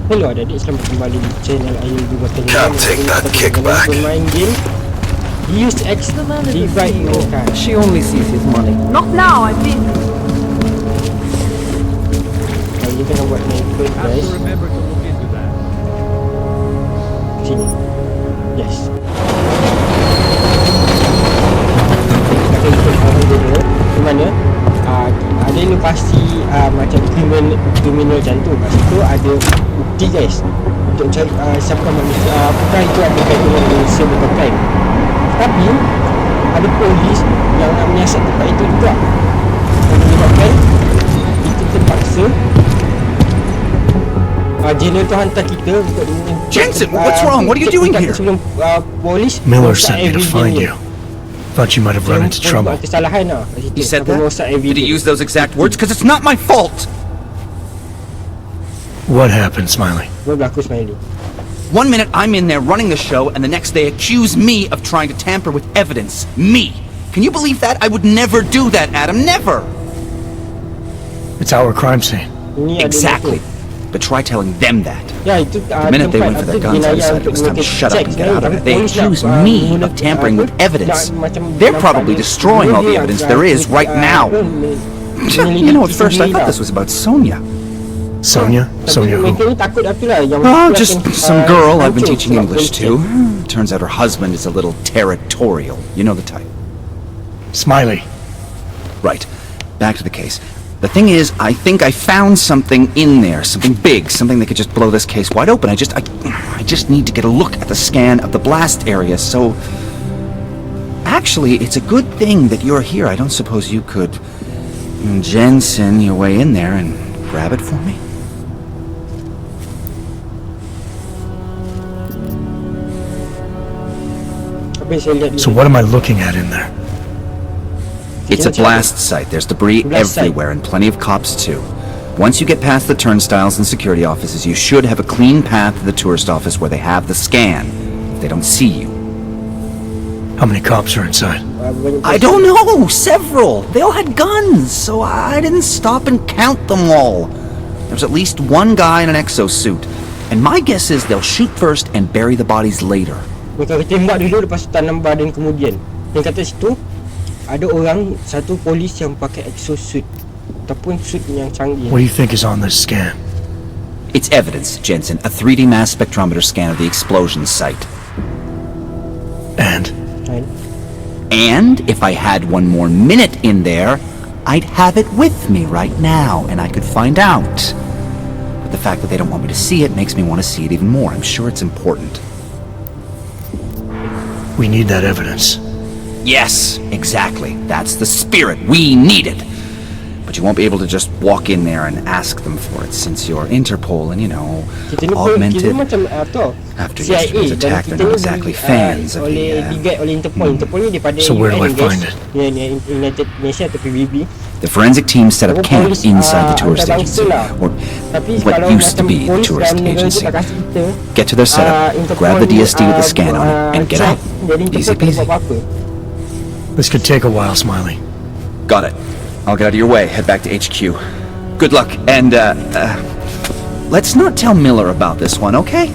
Hello adik-adik, selamat kembali di channel Ayu Juga Channel. Can't take that kickback. Bermain game Deus Ex Devide Menghentikan. She only sees his money. Not now, I mean. Kali ni tengah buat main first guys. Remember to look into that. Sini. Yes. Kita ikut orang dulu. Di mana? Ada lokasi macam criminal macam tu. Kat situ ada bukti guys untuk cari siapa manusia, apakah itu ada kaitan dengan manusia berkaitan. Tapi ada polis yang nak menyiasat tempat itu juga, yang menyebabkan kita terpaksa jailer tu hantar kita untuk Jensen, what's wrong? What are you doing here? Sebelum polis Miller sent me to find you. Thought you might have run into trouble. Kesalahan lah kat situ. He said that? Did he Did use those exact words? Because it's not my fault! What happened, Smiley? Apa berlaku Smiley? 1 minute I'm in there running the show, and the next they accuse me of trying to tamper with evidence. Me! Can you believe that? I would never do that, Adam. Never! It's our crime scene. Ini ada Exactly. But try telling them that. Ya, itu The minute they went for their guns, I decided it was time to shut up and get out of it. They accuse me of tampering with evidence. They're probably destroying all the evidence there is right now. You know, at first I thought this was about Sonia. Sonia? Sonia who? Oh, just some girl I've been teaching English to. Turns out her husband is a little territorial. You know the type. Smiley. Right. Back to the case. The thing is, I think I found something in there, something big, something that could just blow this case wide open. I just need to get a look at the scan of the blast area, so... Actually, it's a good thing that you're here. I don't suppose you could... Jensen your way in there and grab it for me? So what am I looking at in there? It's a blast site. There's debris everywhere and plenty of cops too. Once you get past the turnstiles and security offices, you should have a clean path to the tourist office where they have the scan, if they don't see you. How many cops are inside? I don't know! Several! They all had guns, so I didn't stop and count them all. There's at least one guy in an exosuit, and my guess is they'll shoot first and bury the bodies later. Mereka tembak dulu, lepas tu tanam badan kemudian. Yang kata situ ada orang, satu polis yang pakai exosuit ataupun suit yang canggih. What do you think is on this scan? It's evidence, Jensen. A 3D mass spectrometer scan of the explosion site. And? And if I had one more minute in there, I'd have it with me right now, and I could find out. But the fact that they don't want me to see it makes me want to see it even more. I'm sure it's important. We need that evidence. Yes, exactly. That's the spirit. We need it. But you won't be able to just walk in there and ask them for it, since you're Interpol and, you know, augmented. After yesterday's attack, they're not exactly fans of the... So where do I find it? The forensic team set up camp inside the tourist agency, or what used to be the tourist agency. Get to their setup, grab the DSD with the scan on it, and get out. Easy peasy. This could take a while, Smiley. Got it. I'll get out of your way, head back to HQ. Good luck, and, let's not tell Miller about this one, okay?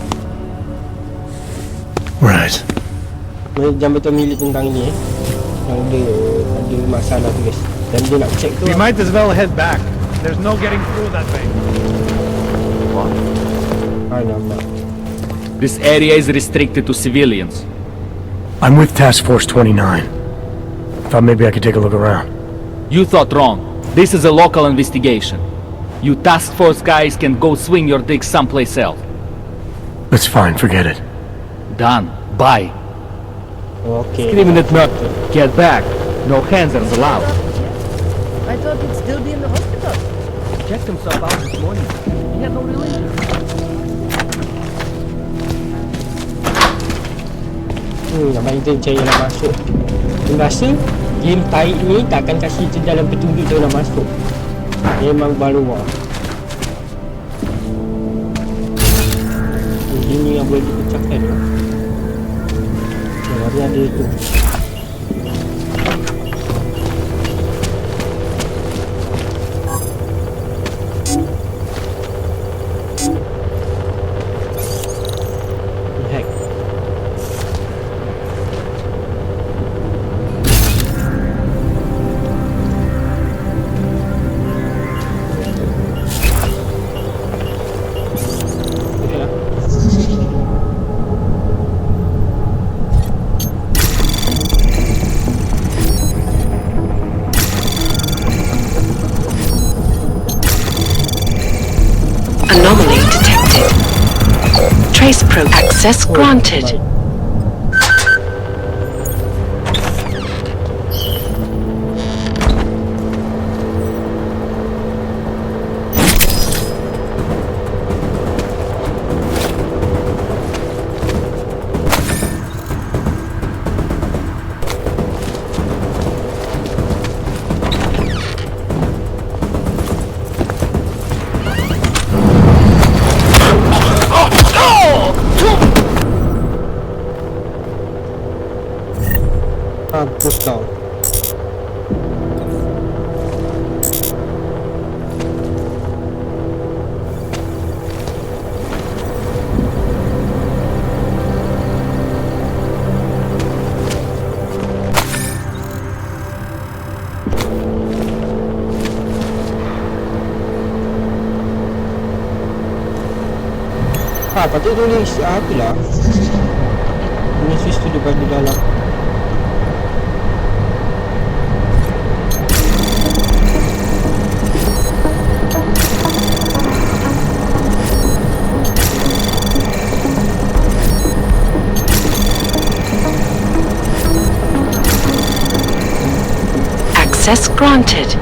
Right. Jangan betul milih tentang ni yang ada masalah tu guys. Dan dia nak check tu. We might as well head back. There's no getting through that way. Nampak. This area is restricted to civilians. I'm with Task Force 29. Thought maybe I could take a look around. You thought wrong. This is a local investigation. You task force guys can go swing your dick someplace else. That's fine, forget it. Done. Bye. Okay. Screaming at nothing. Get back. No hands are allowed. I thought he'd still be in the hospital. He checked himself out this morning. He had no religion. Nampak itu saya nak masuk. Aku rasa game taik ni takkan kasih tu dalam petunjuk tu nak masuk. Memang baru lah. Ini yang boleh dipecahkan lah. Hari ada tu. Anomaly detected. Trace probe access granted. Baik. Mampus kau. Patut tulis apa lah. Tulis tu depan di dalam. Access granted.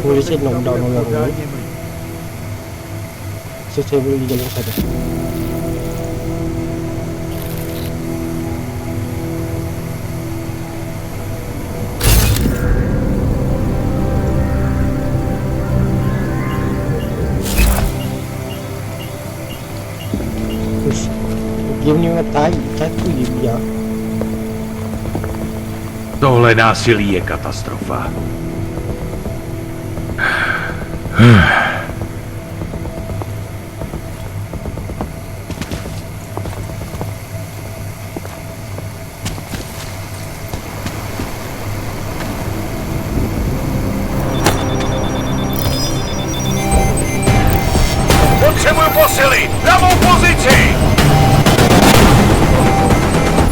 Polisi knockdown orang ni. So saya boleh di jalan sana. Ush, game ni memang tai, satu je biar. Tohle násilí je katastrofa. Potřebuju posily! Na mou pozici!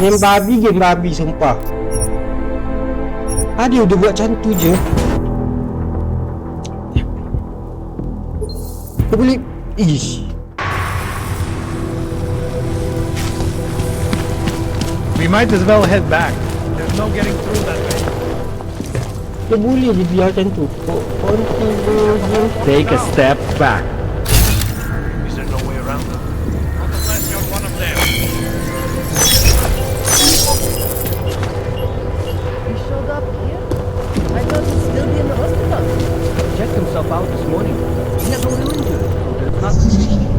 Game babi sumpah. Dia udah buat macam tu je. Kau boleh... Ish. We might as well head back. There's no getting through that way. Kau boleh je biar macam tu. Take a step back. Is there no way around them? Not unless you're one of them. He showed up here? I thought he'd still be in the hospital. Checked himself out this morning. He has no real injury, so there's nothing.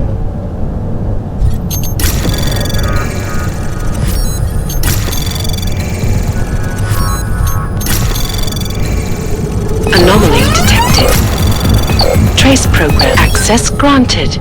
Anomaly detected. Trace program access granted.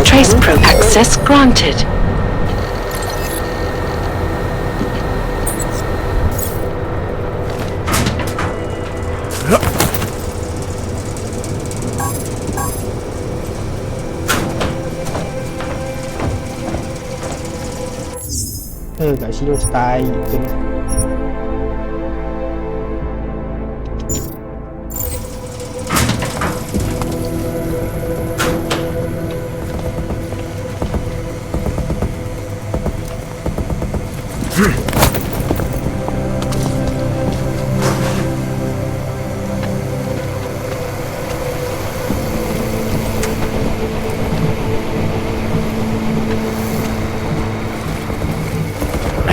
Trace probe access granted. Kat sini macam tai tu.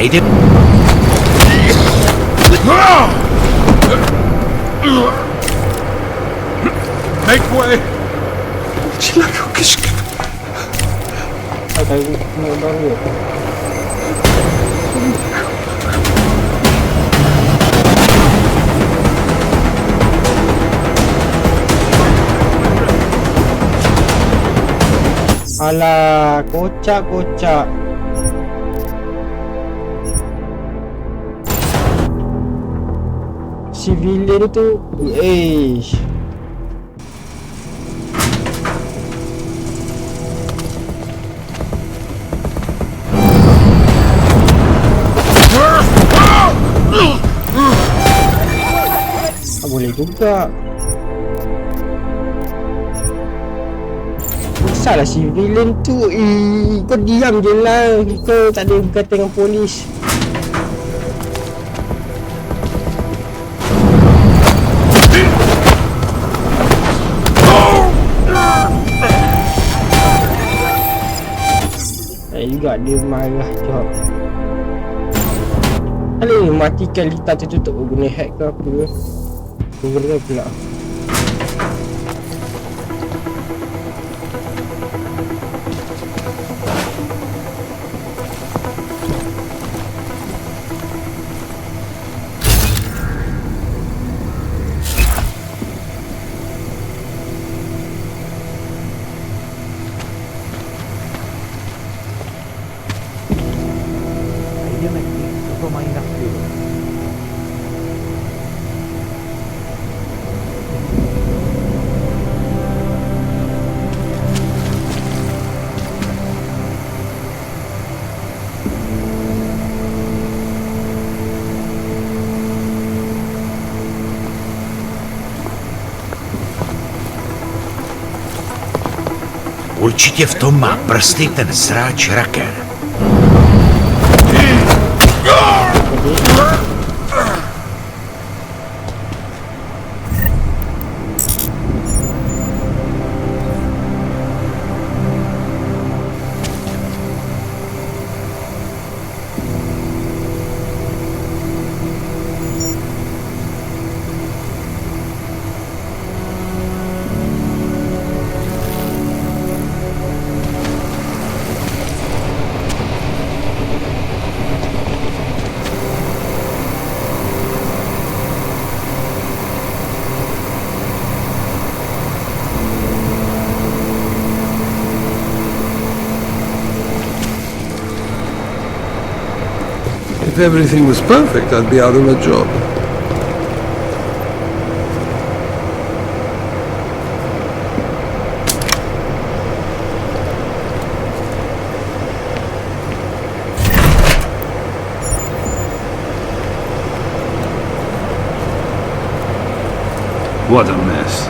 I did. Make way! Tak tahu nak baru. Alah, kocak. Civilian tu, boleh juga. Salah civilian tu, kau diam je lah. Kau tak ada berkata dengan polis. Juga dia marah jawab. Kali ni matikan litar tertutup guna hack ke apa ke. Guna pula. Určitě v tom má prsty ten sráč raken. If everything was perfect, I'd be out of a job. What a mess.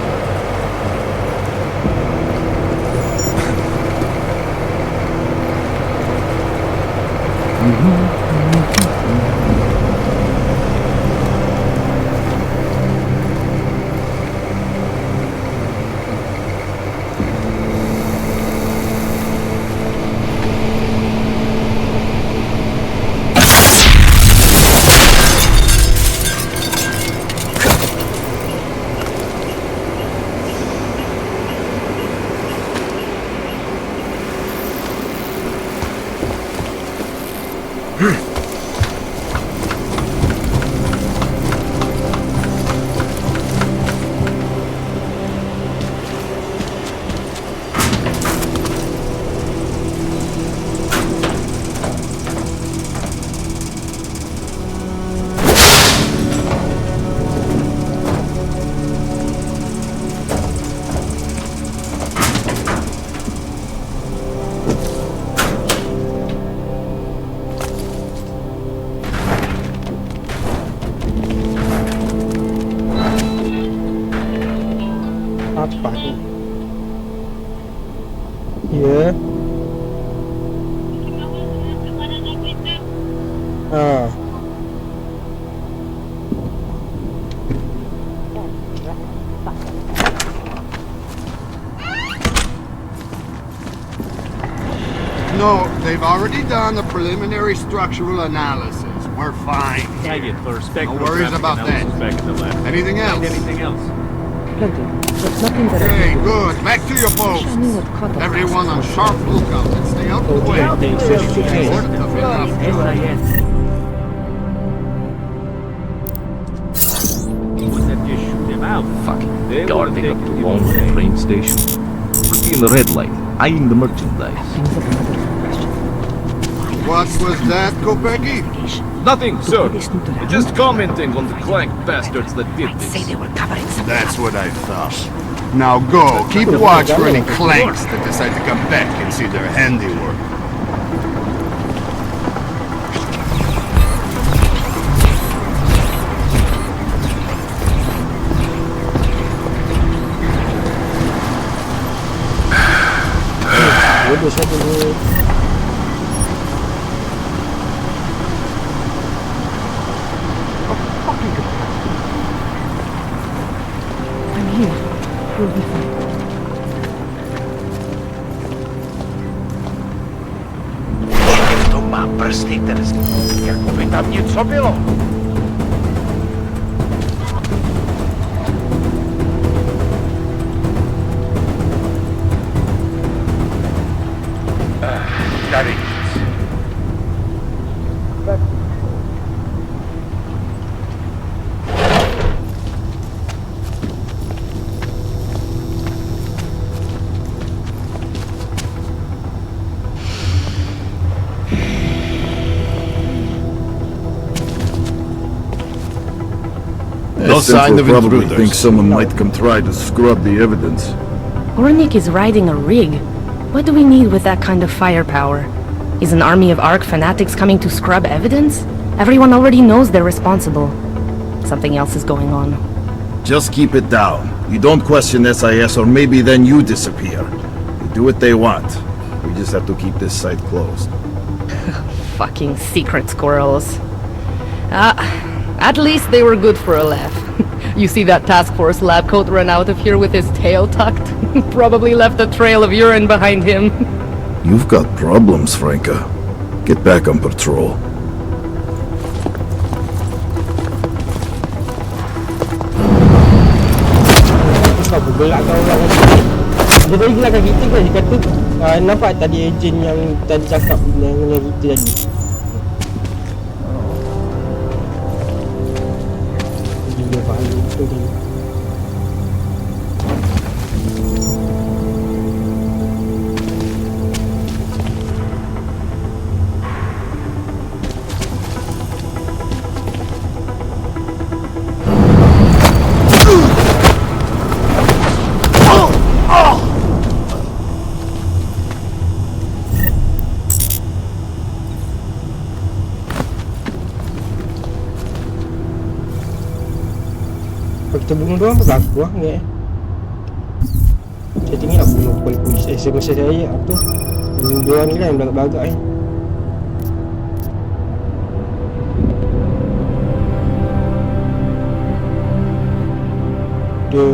Ya. Ha. No, they've already done the preliminary structural analysis. We're fine. No worries about that. Anything else? Plenty, but nothing that Okay, good. Back to your posts. Everyone on sharp lookout and stay out of the way. Report tough enough. Fucking guarding up the wall at the train station. Pretty in the red light, eyeing the merchandise. What was that, Kopecki? Nothing, sir. Just commenting on the clank bastards that did this. Say they were covering some. That's what I thought. Now go. Keep watch for any clanks that decide to come back and see their handiwork. Bodoh siapa ni? I'm here. We'll be fine. Určitě v tom má prsty, ten jako by tam něco bylo. Tady nic. No sign of intruders. Think someone might come try to scrub the evidence. Ornik is riding a rig. What do we need with that kind of firepower? Is an army of Ark fanatics coming to scrub evidence? Everyone already knows they're responsible. Something else is going on. Just keep it down. You don't question SIS or maybe then you disappear. They do what they want. We just have to keep this site closed. Fucking secret squirrels. At least they were good for a laugh. You see that task force lab coat run out of here with his tail tucked? Probably left a trail of urine behind him. You've got problems, Franca. Get back on patrol. Kau bergelakkan orang tadi. Dia tadi gelakkan kita kan. Dia kata nampak tadi ejen yang tadi cakap dengan kita tadi. Dia faham betul tadi. Kalau kita bunuh dia orang pun aku lah ni. Saya tinggal nak bunuh polis. Semasa saya apa bunuh dia orang ni lah yang belagak-belagak ni. The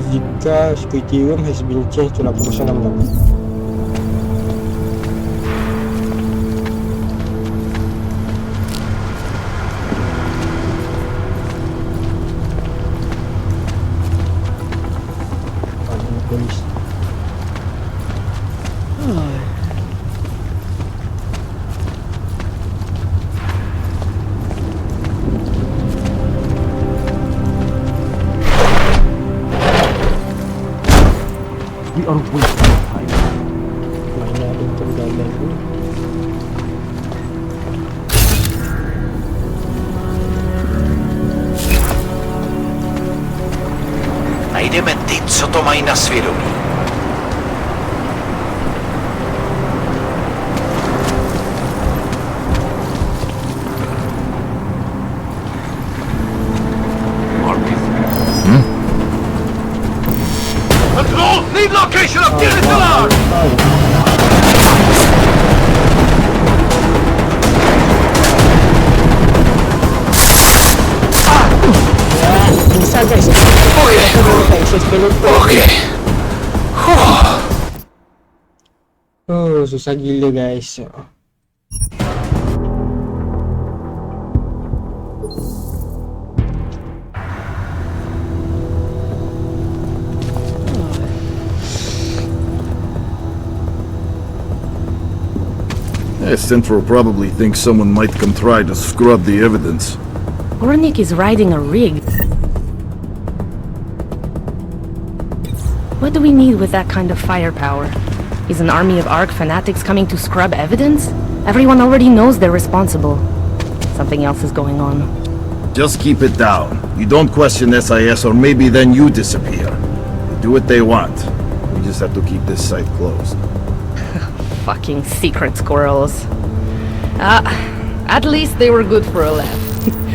Zika security room has been changed to 80668. Polis. We are wasting time. Mana ada penggalan ni? Najdeme ty, co to mají na svědomí. Control! Lead location of unit alarm! Susah guys. Okay. Oh, susah gila guys. Central probably thinks someone might come try to scrub the evidence. Ornik is riding a rig. What do we need with that kind of firepower? Is an army of ARC fanatics coming to scrub evidence? Everyone already knows they're responsible. Something else is going on. Just keep it down. You don't question SIS or maybe then you disappear. They do what they want. We just have to keep this site closed. Fucking secret squirrels. At least they were good for a laugh.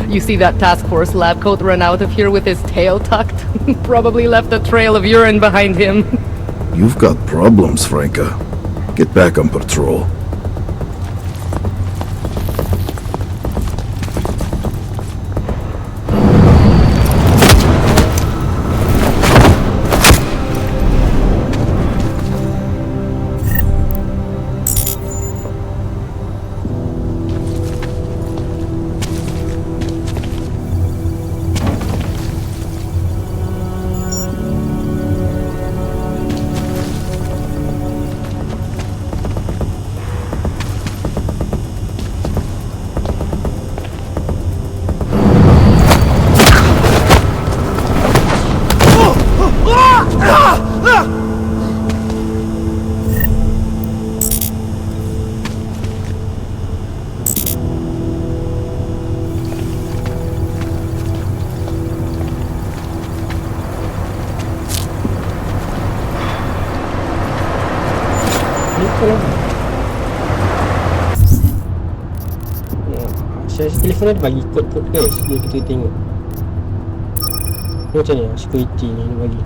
You see that task force lab coat run out of here with his tail tucked? Probably left a trail of urine behind him. You've got problems, Franca. Get back on patrol. Saya telefon ada bagi kod-kod guys. Dia kita tengok. Macam ni security ni dia bagi.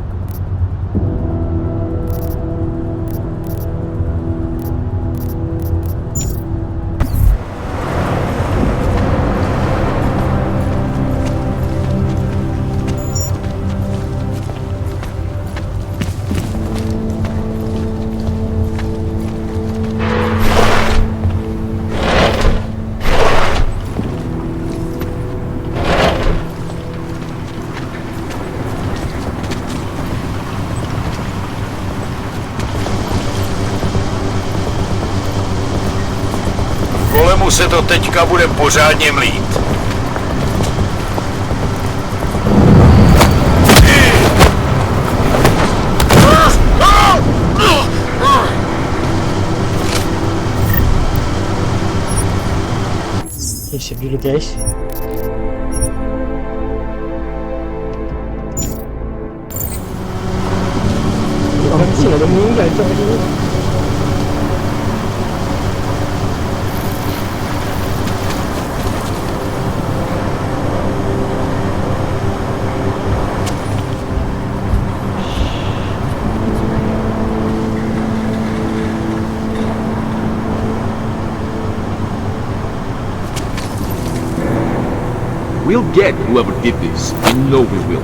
Kolemu se to teďka bude pořádně mlít. Siap dulu guys. Sini ada meninggal tu tadi. We'll get whoever did this. You know we will.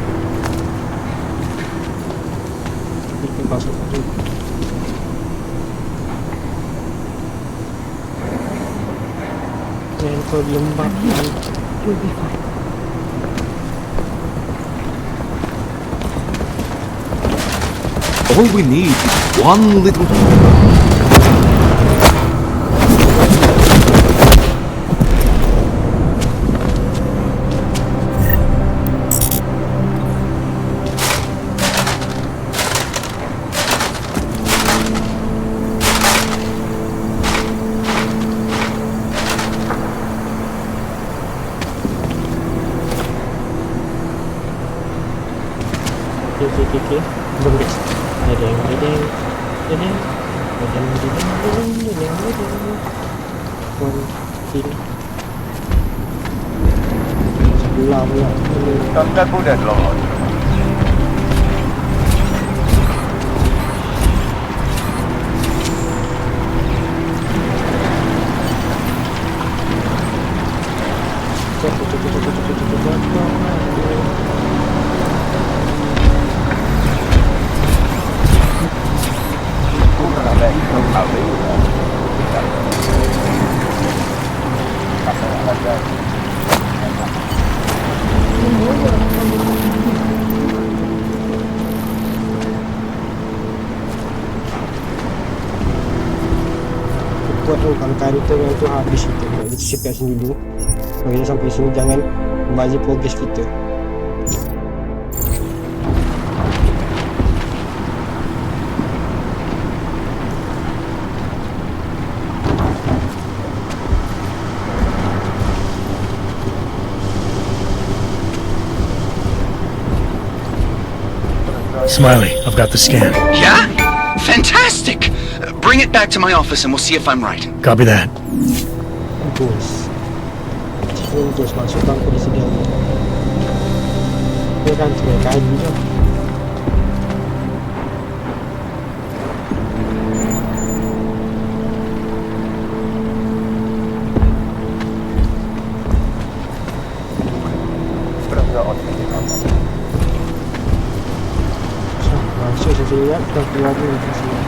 You'll be fine. All we need is one little... Okay. Belum guys. Dedeng. Sebelah pula. Tanggal kuda dulu. buat tu kalau kantor yang tu habis kita buat kita sekat sini dulu. Kalau kita sampai sini jangan balik progress kita. Smiley, I've got the scan. Yeah? Fantastic! Bring it back to my office and we'll see if I'm right. Copy that. Terus masukkan ke di sini. Dia kan kayu je. Masuk saya ingat kita keluar dulu di sini.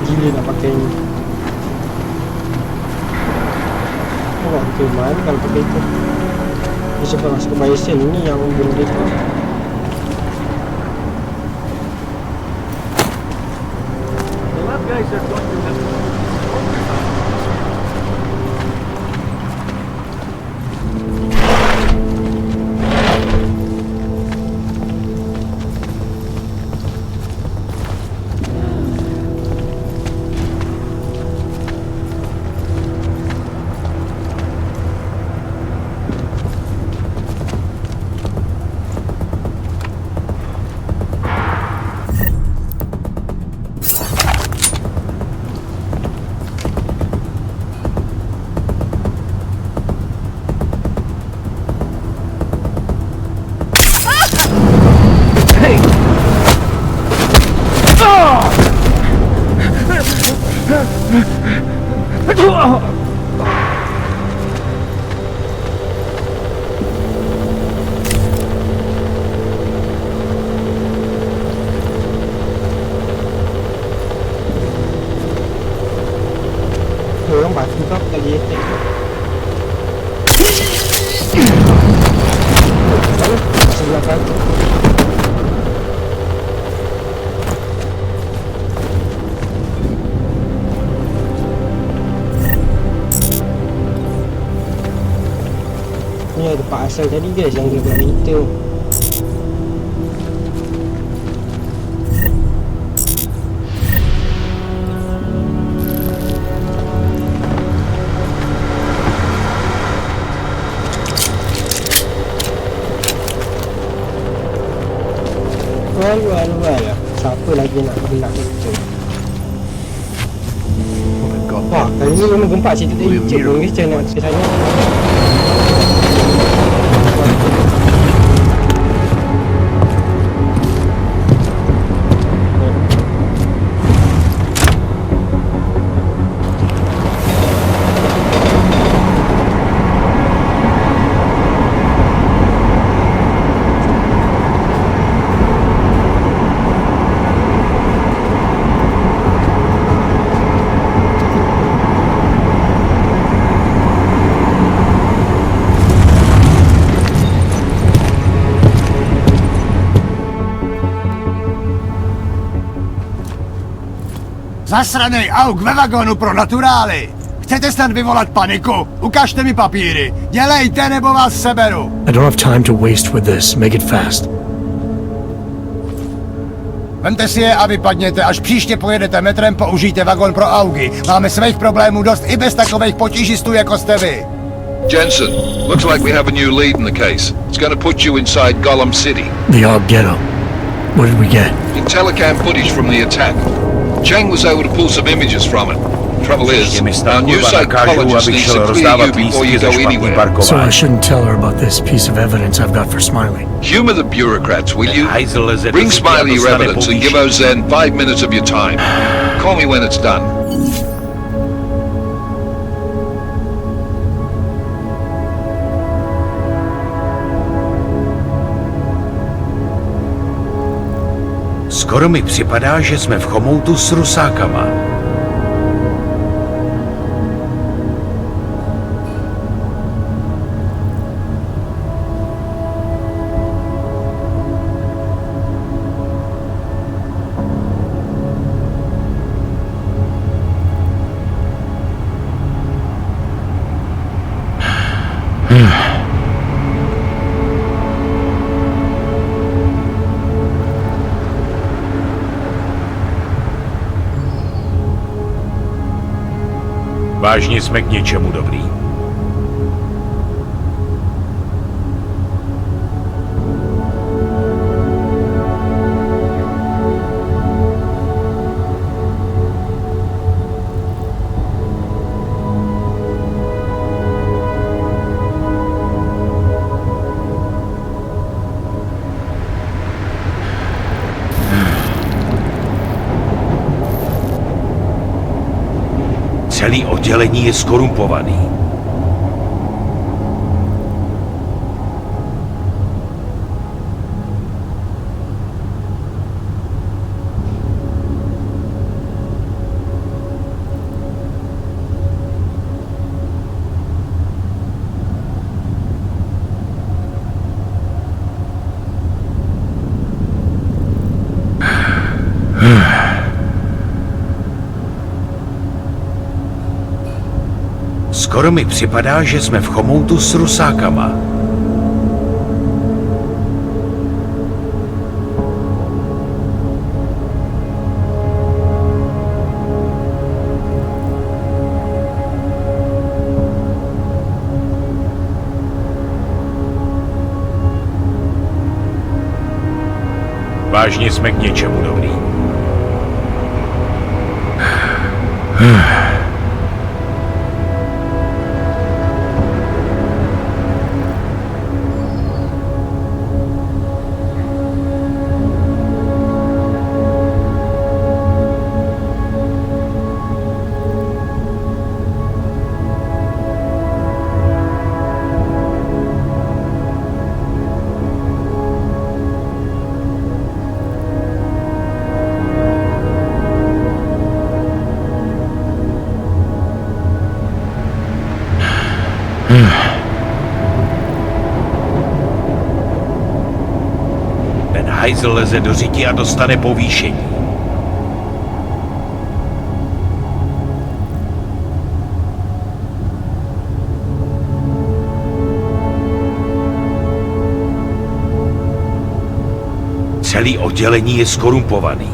Gila nak pakai ni. Oh, pakai mana kalau pakai itu. Dia sebab masuk ke biosen ni yang benda tu. Guys are going to have Orang batu kau lagi attack. Masuk belakang. Ni ada tempat asal tadi guys yang dia buat itu. Luar lah. Siapa lagi nak gelap kita? Wah, kali ni memang gempak cerita tadi. Cik pun macam nak ke sana. Zasranej auk ve vagonu pro naturály! Chcete snad vyvolat paniku? Ukažte mi papíry! Dělejte, nebo vás seberu! I don't have time to waste with this. Make it fast. Vemte si je a vypadněte, až příště pojedete metrem, použijte vagon pro augy. Máme svých problémů dost i bez takových potížistů, jako jste vy. Jensen, looks like we have a new lead in the case. It's going to put you inside Gollum City. The Aug Ghetto. What did we get? Telecam footage from the attack. Cheng was able to pull some images from it. Trouble is, our new psychologist needs to clear you before you go anywhere. So I shouldn't tell her about this piece of evidence I've got for Smiley. Humor the bureaucrats, will you? Bring Smiley your evidence and give Ozen 5 minutes of your time. Call me when it's done. Skoro mi připadá, že jsme v chomoutu s rusákama. Vážně jsme k něčemu dobrý. Celý oddělení je skorumpovaný. Skoro mi připadá, že jsme v chomoutu s rusákama. Vážně jsme k něčemu dobrý. Ten hajzl leze do řiti a dostane povýšení. Celý oddělení je skorumpovaný.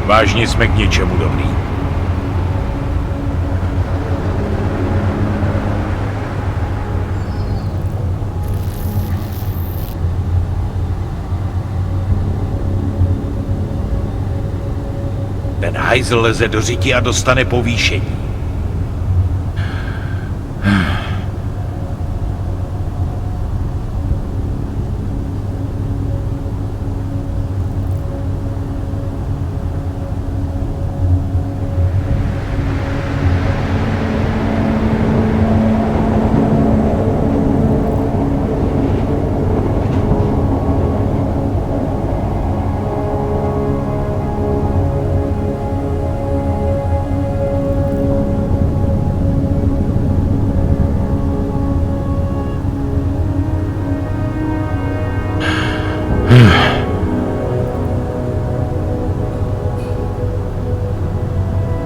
Vážně jsme k něčemu dobrý. Ten hajzl leze do řiti a dostane povýšení.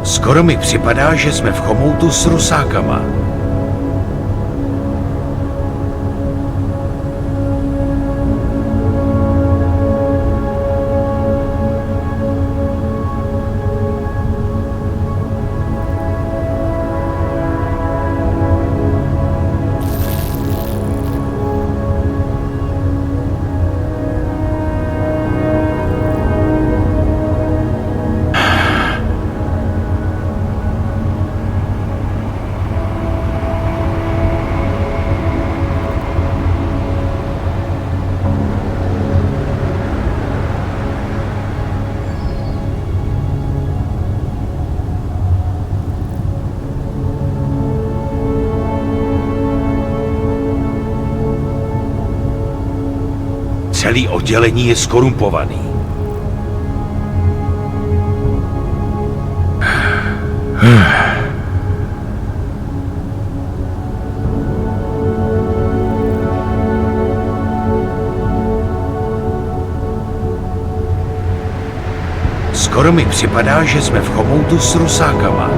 Skoro mi připadá, že jsme v chomoutu s rusákama. Celý oddělení je skorumpovaný. Skoro mi připadá, že jsme v chomoutu s rusákama.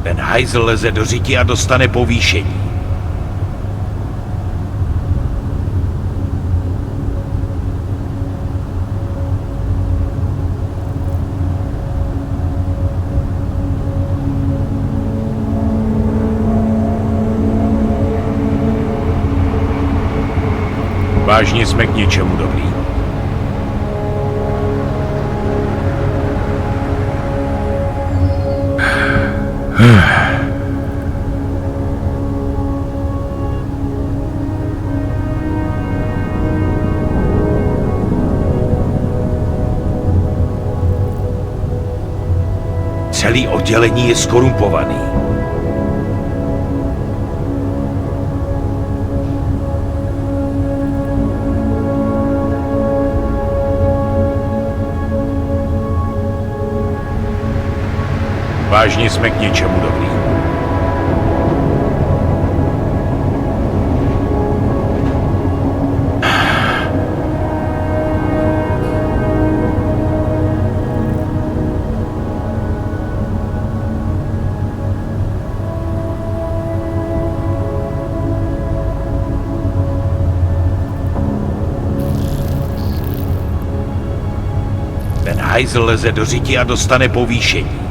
Ten hajzl leze do řiti a dostane povýšení. Vážně jsme k něčemu dobrý. Celý oddělení je skorumpovaný. Vážně jsme k něčemu dobrý. Ten hajzl leze do řiti a dostane povýšení.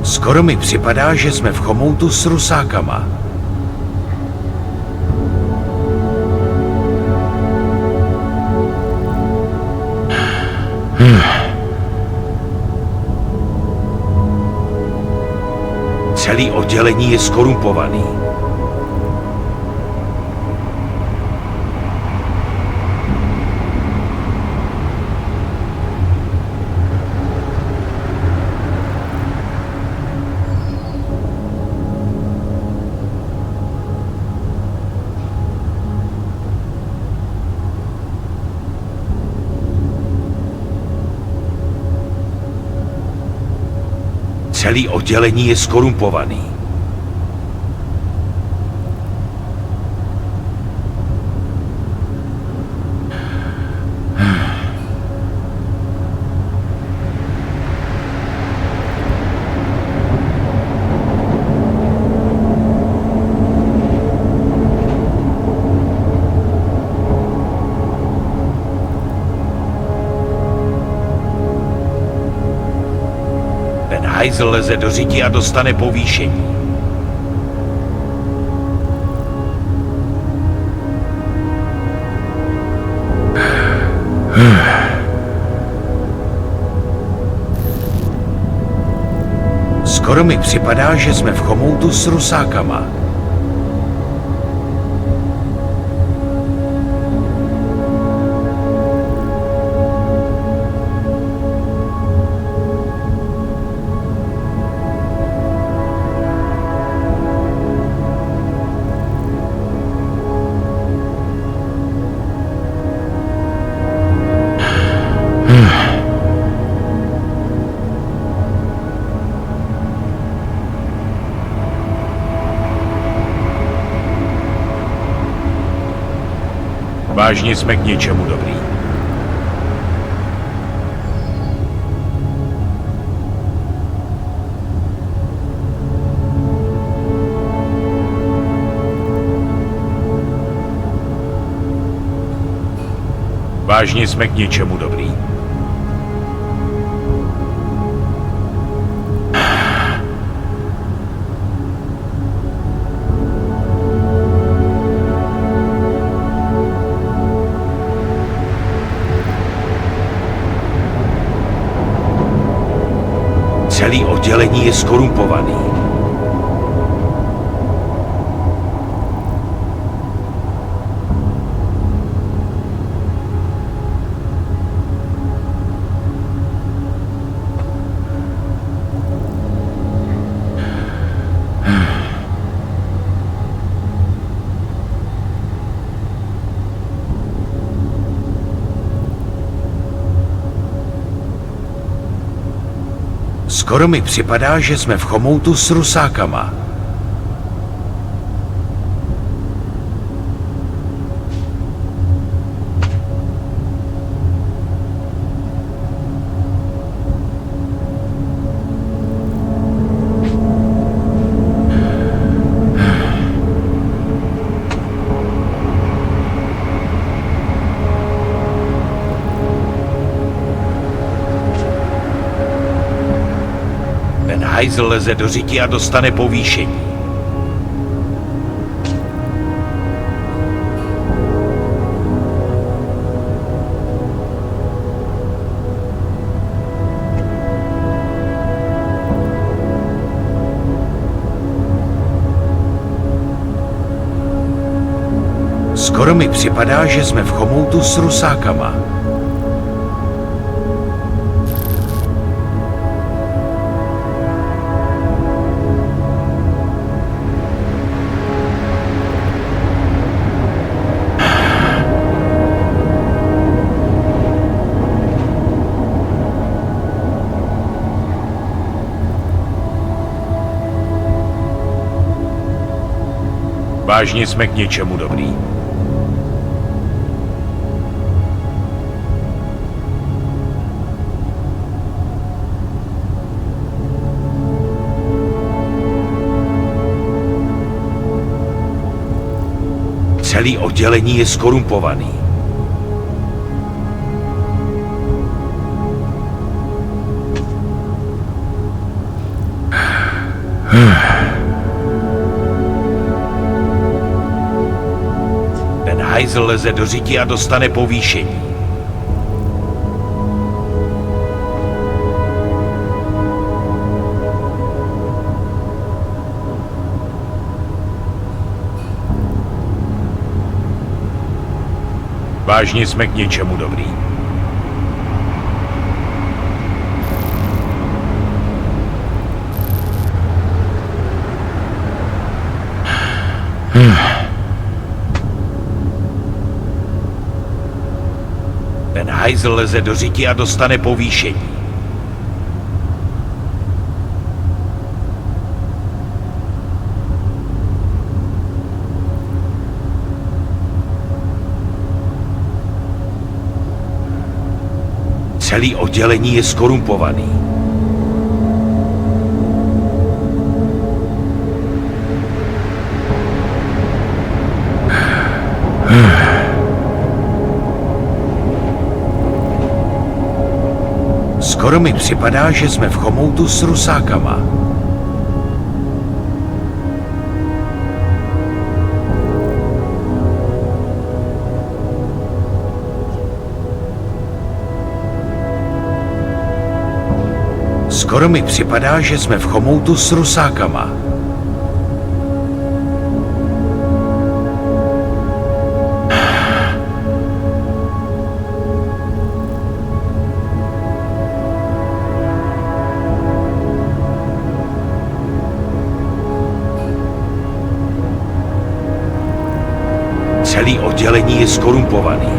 Skoro mi připadá, že jsme v chomoutu s rusákama. Celý oddělení je skorumpovaný. Celý oddělení je skorumpovaný. Hajzl leze do řiti a dostane povýšení. Skoro mi připadá, že jsme v chomoutu s rusákama. Vážně jsme k něčemu dobrý. Vážně jsme k něčemu dobrý. Celý oddělení je skorumpovaný. Skoro mi připadá, že jsme v chomoutu s rusákama. Hajzl leze do řiti a dostane povýšení. Skoro mi připadá, že jsme v chomoutu s rusákama. Vážně jsme k něčemu dobrý. Celý oddělení je skorumpovaný. Hajzl leze do řiti a dostane povýšení. Vážně jsme k něčemu dobrý. Hajzl leze do řiti a dostane povýšení. Celý oddělení je skorumpovaný. Skoro mi připadá, že jsme v chomoutu s rusákama. Skoro mi připadá, že jsme v chomoutu s rusákama. Celý oddělení je skorumpovaný.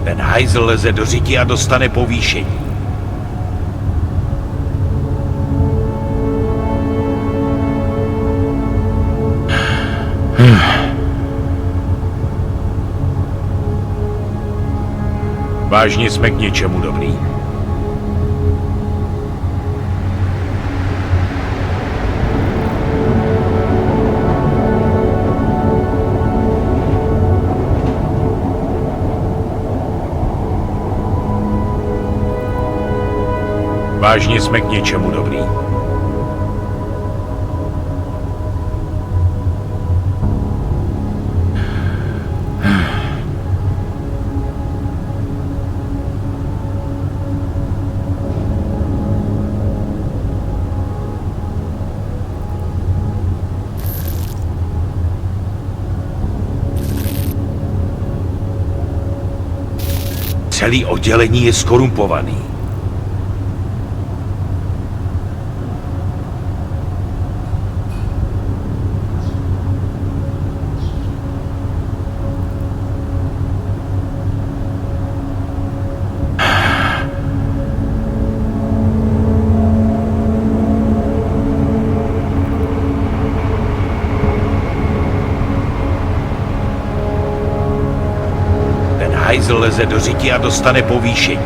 Ten hajzl leze do řiti a dostane povýšení. Vážně jsme k něčemu dobrý. Vážně jsme k něčemu dobrý. Celý oddělení je skorumpovaný. Hajzl leze do řiti a dostane povýšení.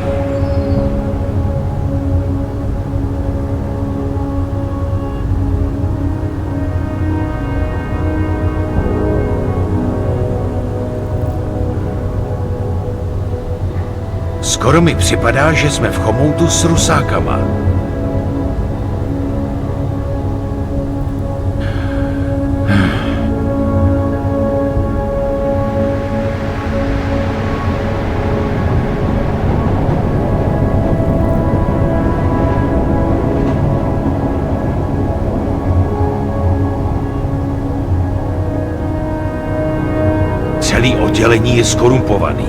Skoro mi připadá, že jsme v chomoutu s rusákama. Celý oddělení je skorumpovaný.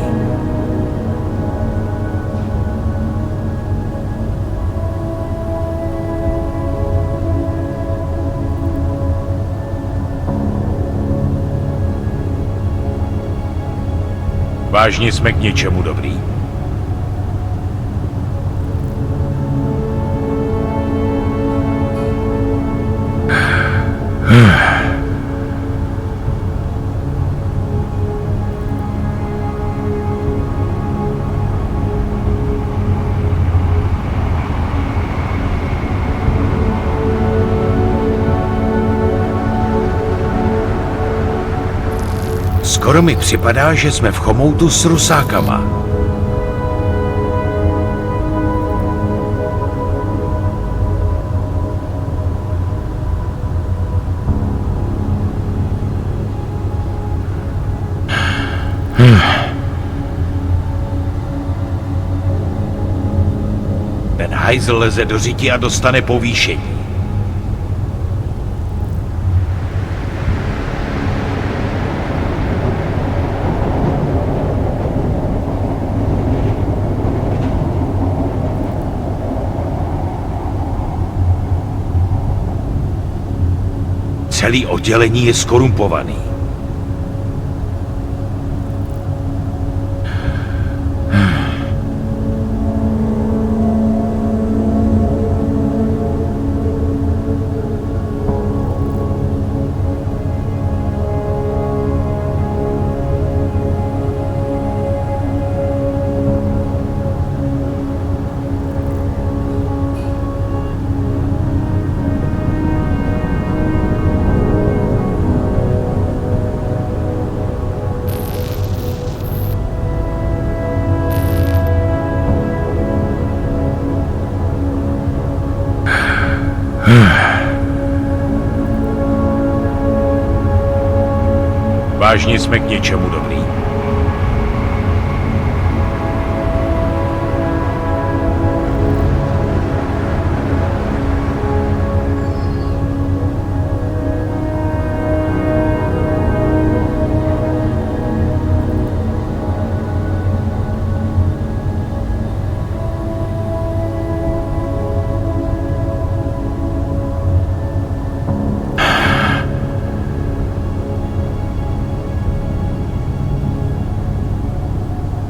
Vážně jsme k něčemu dobrý? Skoro mi připadá, že jsme v chomoutu s rusákama. Ten hajzl leze do řiti a dostane povýšení. Celý oddělení je skorumpovaný. Vážně jsme k něčemu dobrý?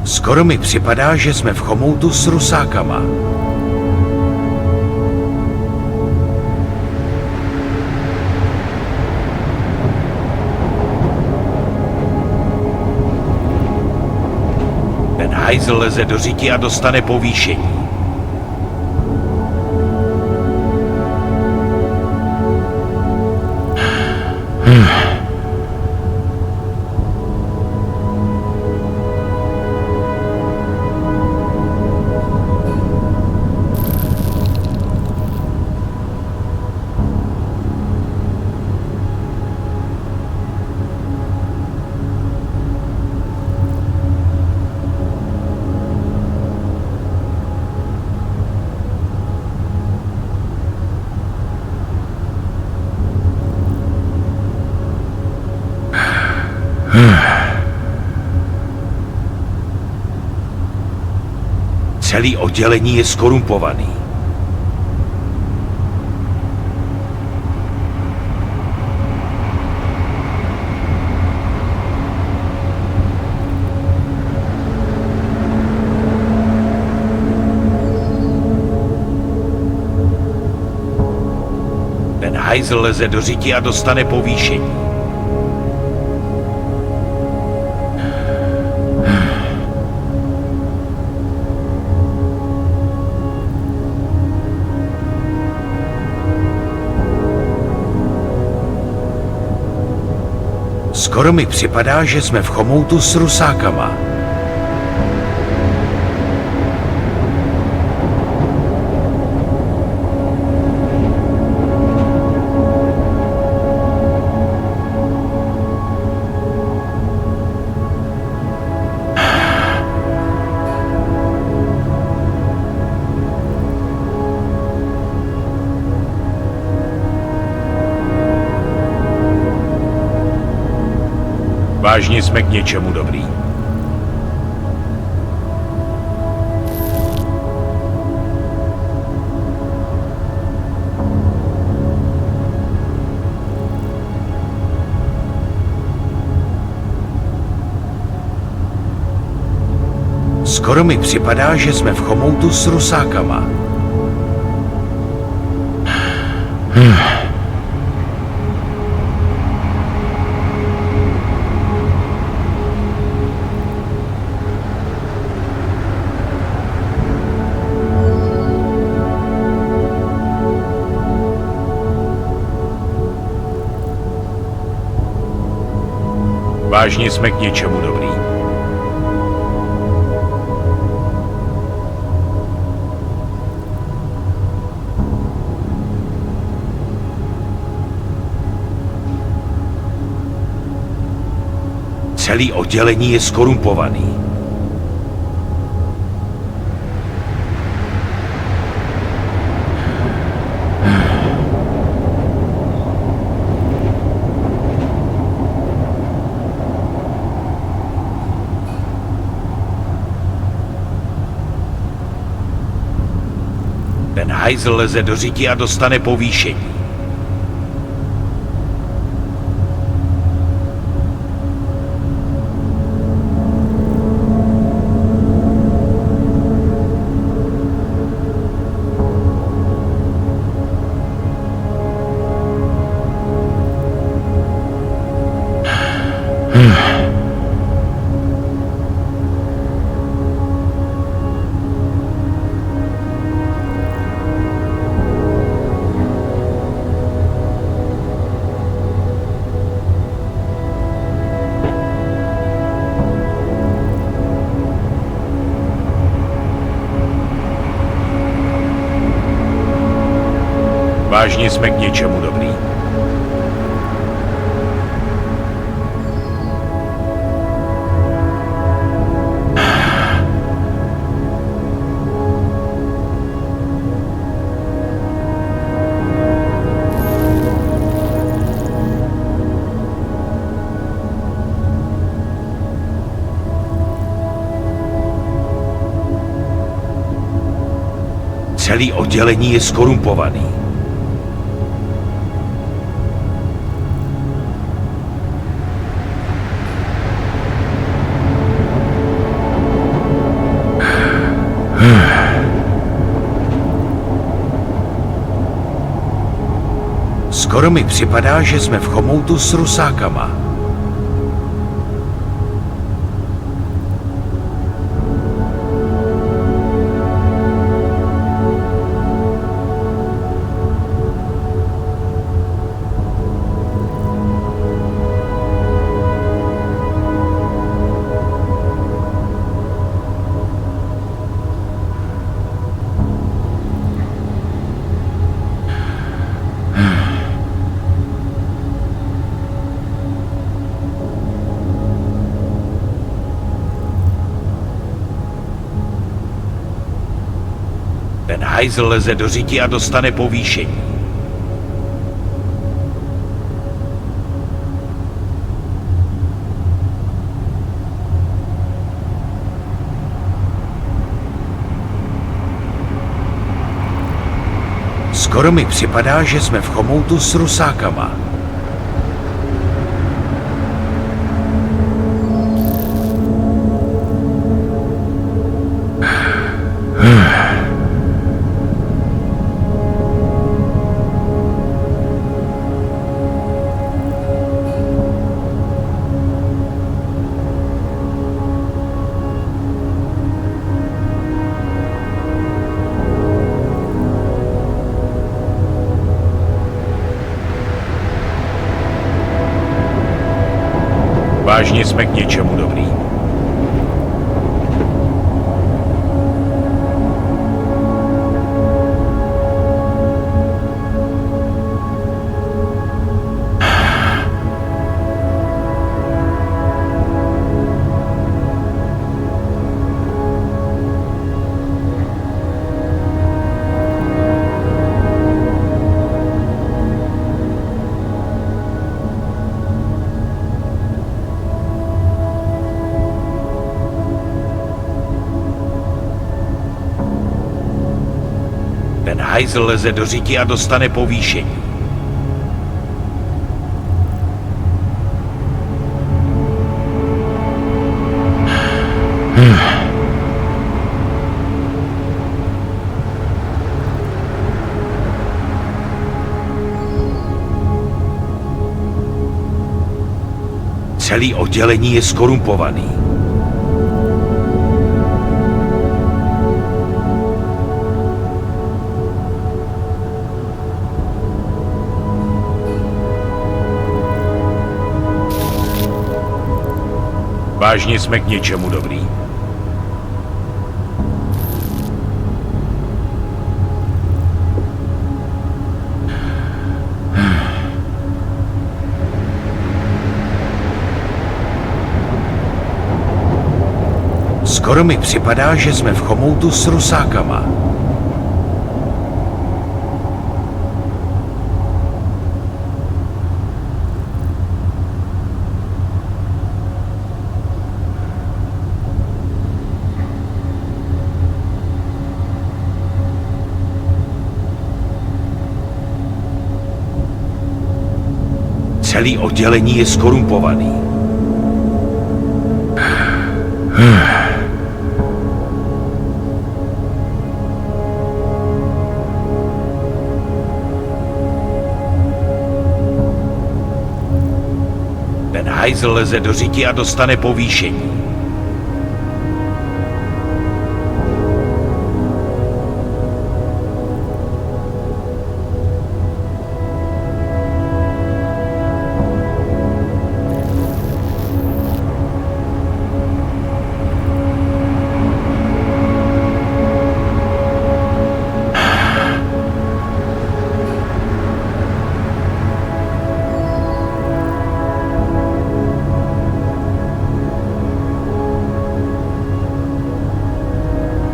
Skoro mi připadá, že jsme v chomoutu s rusákama. Ten hajzl leze do řiti a dostane povýšení. Celý oddělení je skorumpovaný. Ten hajzl leze do řiti a dostane povýšení. Skoro mi připadá, že jsme v chomoutu s rusákama. Vážně jsme k něčemu dobrý. Skoro mi připadá, že jsme v chomoutu s rusákama. Vážně jsme k něčemu dobrý. Celý oddělení je skorumpovaný. Ten hajzl leze do řiti a dostane povýšení. Vážně jsme k něčemu dobrý. Celý oddělení je skorumpovaný. Skoro mi připadá, že jsme v chomoutu s rusákama. Ten hajzl leze do řiti a dostane povýšení. Skoro mi připadá, že jsme v chomoutu s rusákama. Vážně jsme k něčemu dobrý. Ten hajzl leze do říti a dostane povýšení. Celý oddělení je skorumpovaný. Vážně jsme k něčemu dobrý. Skoro mi připadá, že jsme v chomoutu s rusákama. Celý oddělení je skorumpovaný. Ten hajzl leze do říti a dostane povýšení.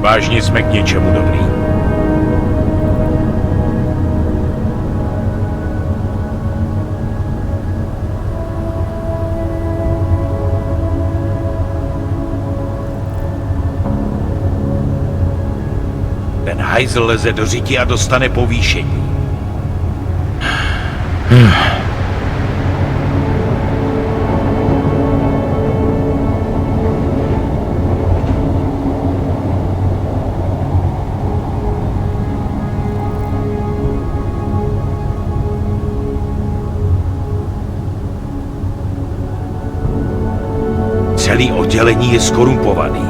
Vážně jsme k něčemu dobrý. Ten hajzl leze do říti a dostane povýšení. Celý oddělení je skorumpovaný.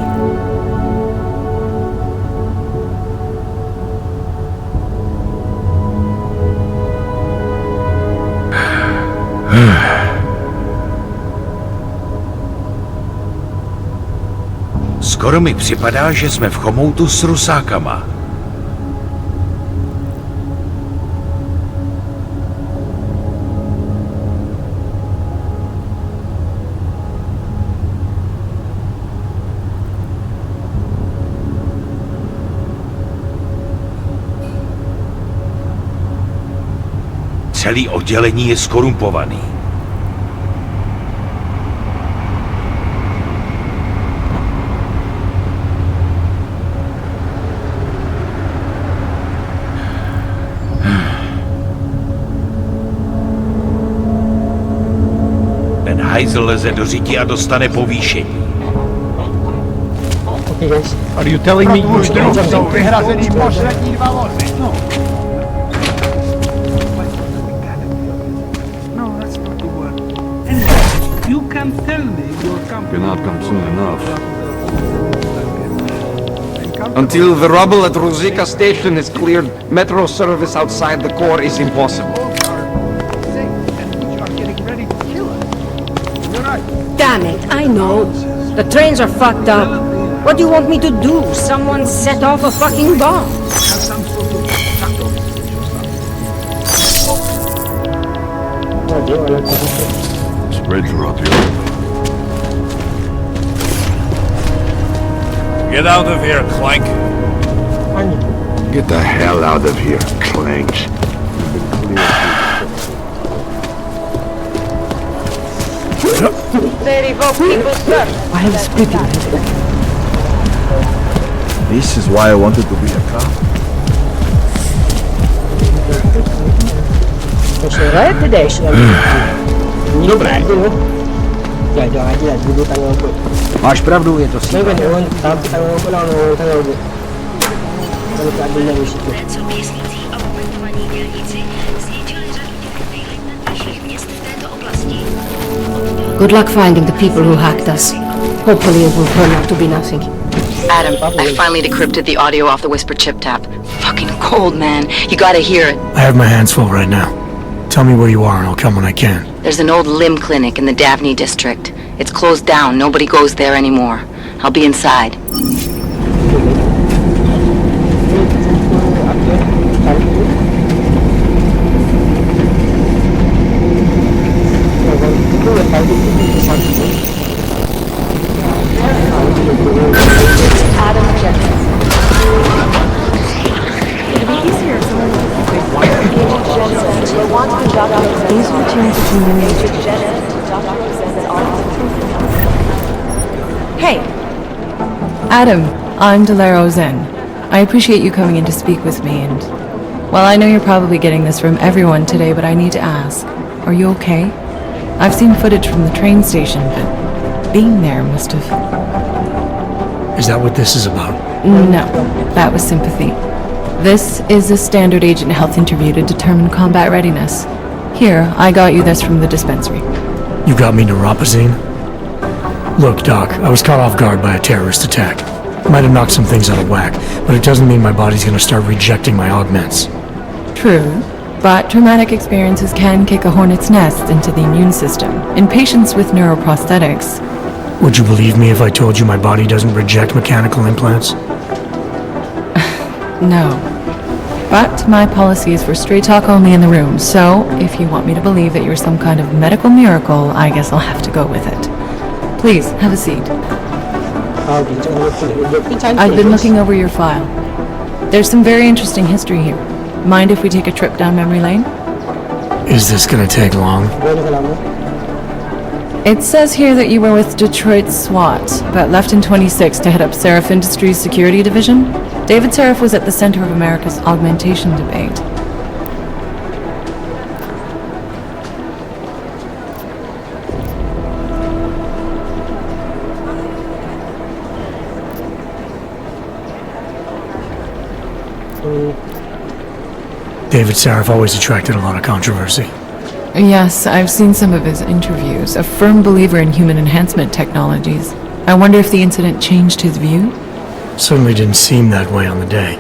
Skoro mi připadá, že jsme v chomoutu s rusákama. Celý oddělení je skorumpovaný. hajzl leze do řiti a dostane povýšení. Okay guys. Are you telling me Už druh jsou vyhrazený poslední 2 vozy. No, that's not the word. You can tell me your company Cannot come soon enough. Until the rubble at Ruzika station is cleared, metro service outside the core is impossible. Damn it, I know. The trains are fucked up. What do you want me to do? Someone set off a fucking bomb. Spreads are up here. Get out of here, Clank. Get the hell out of here, Clanks. They revoke people's birth. I was stipulated. This is why I wanted to be a cop. Right today, Dobré. Jangan aja lah, duduk tangan aku. Máš pravdu, je to Jangan orang tangan aku lah, orang tangan aku. Kalau tak ada lagi situ. Good luck finding the people who hacked us. Hopefully it will turn out to be nothing. Adam, I finally decrypted the audio off the Whisper chip tap. Fucking cold, man. You gotta hear it. I have my hands full right now. Tell me where you are and I'll come when I can. There's an old limb clinic in the Daphne district. It's closed down. Nobody goes there anymore. I'll be inside. Hey! Adam, I'm Delaro Zen. I appreciate you coming in to speak with me, and... well, I know you're probably getting this from everyone today, but I need to ask. Are you okay? I've seen footage from the train station, but being there must have... Is that what this is about? No, that was sympathy. This is a standard agent health interview to determine combat readiness. Here, I got you this from the dispensary. You got me neuropazine? Look, Doc, I was caught off guard by a terrorist attack. Might have knocked some things out of whack, but it doesn't mean my body's gonna start rejecting my augments. True, but traumatic experiences can kick a hornet's nest into the immune system in patients with neuroprosthetics. Would you believe me if I told you my body doesn't reject mechanical implants? No. But my policy is for straight talk only in the room, so if you want me to believe that you're some kind of medical miracle, I guess I'll have to go with it. Please, have a seat. I've been looking over your file. There's some very interesting history here. Mind if we take a trip down memory lane? Is this gonna take long? It says here that you were with Detroit SWAT, but left in 26 to head up Seraph Industries' security division. David Seraph was at the center of America's augmentation debate. David Seraph always attracted a lot of controversy. Yes, I've seen some of his interviews. A firm believer in human enhancement technologies. I wonder if the incident changed his view? Certainly didn't seem that way on the day.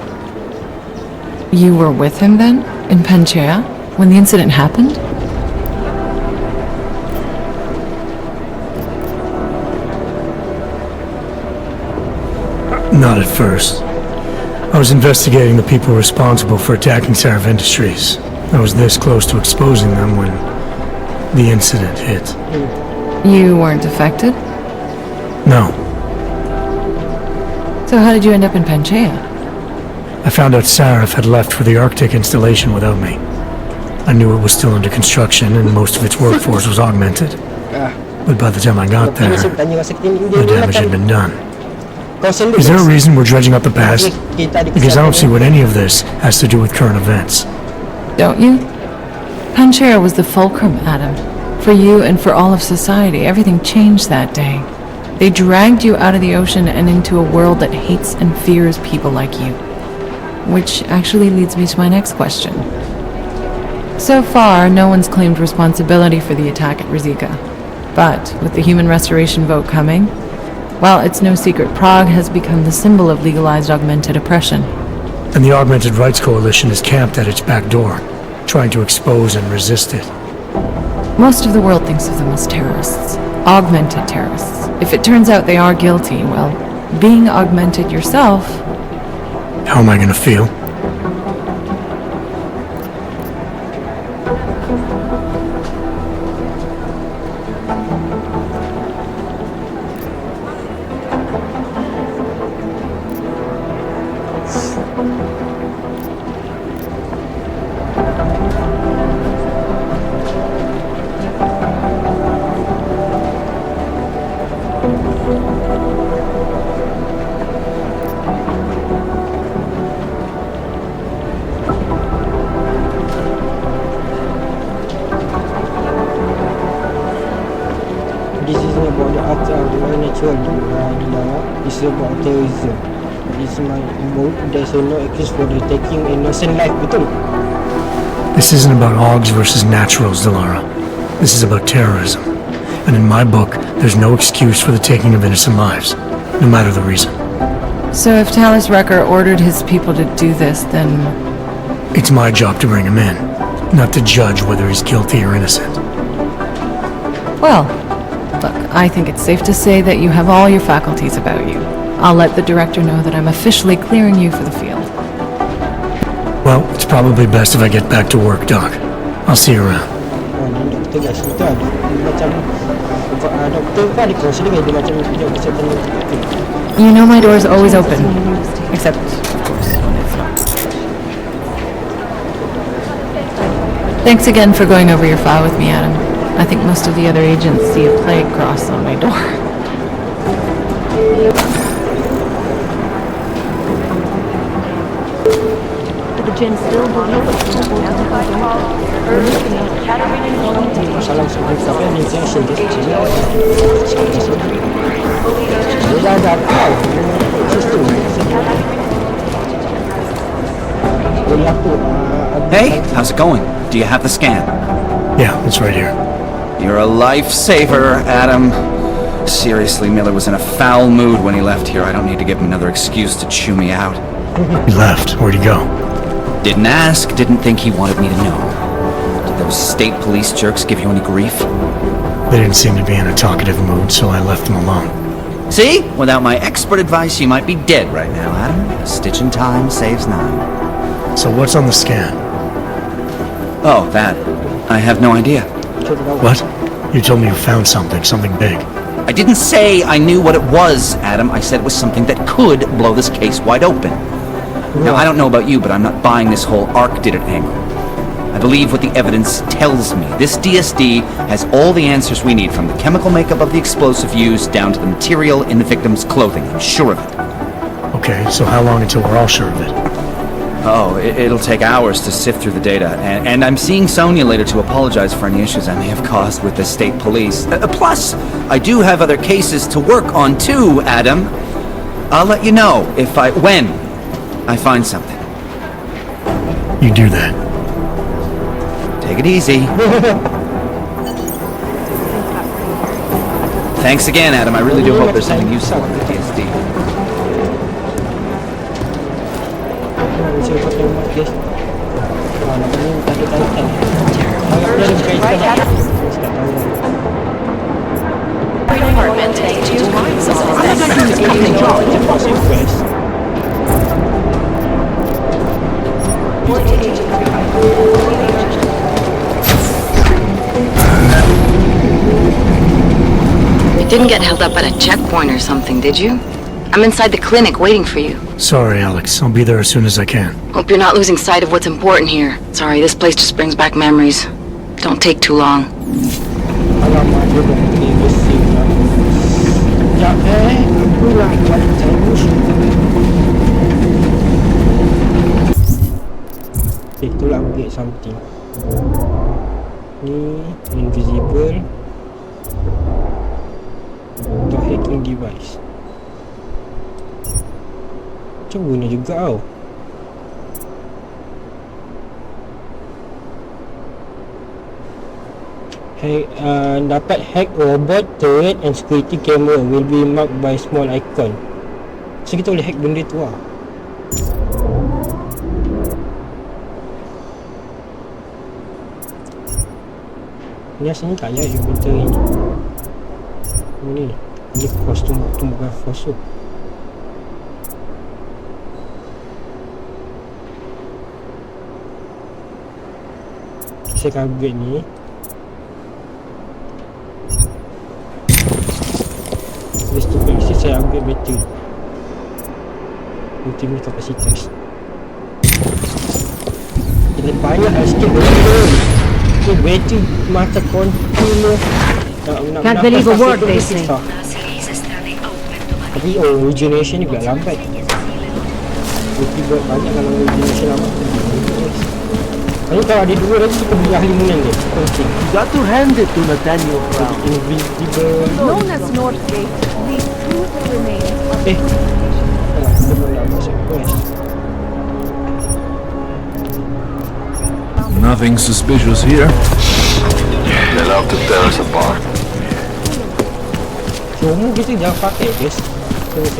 You were with him then? In Panchea? When the incident happened? Not at first. I was investigating the people responsible for attacking Seraph Industries. I was this close to exposing them when the incident hit. You weren't affected? No. So how did you end up in Panchea? I found out Seraph had left for the Arctic installation without me. I knew it was still under construction and most of its workforce was augmented. But by the time I got there, the damage had been done. Is there a reason we're dredging up the past? Because I don't see what any of this has to do with current events. Don't you? Panchea was the fulcrum, Adam. For you and for all of society, everything changed that day. They dragged you out of the ocean and into a world that hates and fears people like you. Which actually leads me to my next question. So far, no one's claimed responsibility for the attack at Rizika. But with the human restoration vote coming, well, it's no secret Prague has become the symbol of legalized augmented oppression. And the Augmented Rights Coalition is camped at its back door, trying to expose and resist it. Most of the world thinks of them as terrorists. Augmented terrorists. If it turns out they are guilty, well, being augmented yourself... How am I gonna feel? This is about the art of the natural Dilara. It's about terrorism. It's my boat. There's no excuse for the taking innocent life, betul? This isn't about Augs versus naturals, Dilara. This is about terrorism. And in my book, there's no excuse for the taking of innocent lives, no matter the reason. So if Talus Wrecker ordered his people to do this, then... It's my job to bring him in, not to judge whether he's guilty or innocent. Well, look, I think it's safe to say that you have all your faculties about you. I'll let the director know that I'm officially clearing you for the field. Well, it's probably best if I get back to work, Doc. I'll see you around. You know my door's always open. Except, of course, when it's not. Thanks again for going over your file with me, Adam. I think most of the other agents see a plague cross on my door. The gin still believe it's Hey, how's it going? Do you have the scan? Yeah, it's right here. You're a lifesaver, Adam. Seriously, Miller was in a foul mood when he left here. I don't need to give him another excuse to chew me out. He left. Where'd he go? Didn't ask, didn't think he wanted me to know. Did those state police jerks give you any grief? They didn't seem to be in a talkative mood, so I left them alone. See? Without my expert advice, you might be dead right now, Adam. A stitch in time saves 9. So what's on the scan? Oh, that. I have no idea. What? You told me you found something big. I didn't say I knew what it was, Adam. I said it was something that could blow this case wide open. Now, I don't know about you, but I'm not buying this whole Ark did it angle. I believe what the evidence tells me. This DSD has all the answers we need, from the chemical makeup of the explosive used down to the material in the victim's clothing. I'm sure of it. Okay, so how long until we're all sure of it? Oh, it'll take hours to sift through the data, and I'm seeing Sonia later to apologize for any issues I may have caused with the state police. Plus, I do have other cases to work on too, Adam. I'll let you know when I find something. You do that. Take it easy. Thanks again, Adam. I really do hope there's something useful in the DSD. You didn't get held up at a checkpoint or something, did you? I'm inside the clinic waiting for you. Sorry, Alex. I'll be there as soon as I can. Hope you're not losing sight of what's important here. Sorry, this place just brings back memories. Don't take too long. Itulah get something. Ni invisible untuk hacking device. Macam guna juga tau. Dapat hack robot, turret and security camera will be marked by small icon. So kita boleh hack benda tu lah. Ni asalnya tak payah inventory ni. Ni kostum bukan kostum. Saya akan upgrade ni. Lepas tu isi saya upgrade battery. Ultimate kapasitas. Kita banyak sikit battery. Ni battery macam container. Can't believe a word they say. Tapi origination ni pula lambat. Battery buat banyak kalau origination lambat. Kalau ada dua lagi kita beli ahli munan dia. Penting. You got to hand it to Nathaniel Brown. Invisible. Known as Northgate, these two remains of Nothing suspicious here. They'll have to tear us apart. Cuma kita jangan pakai guys.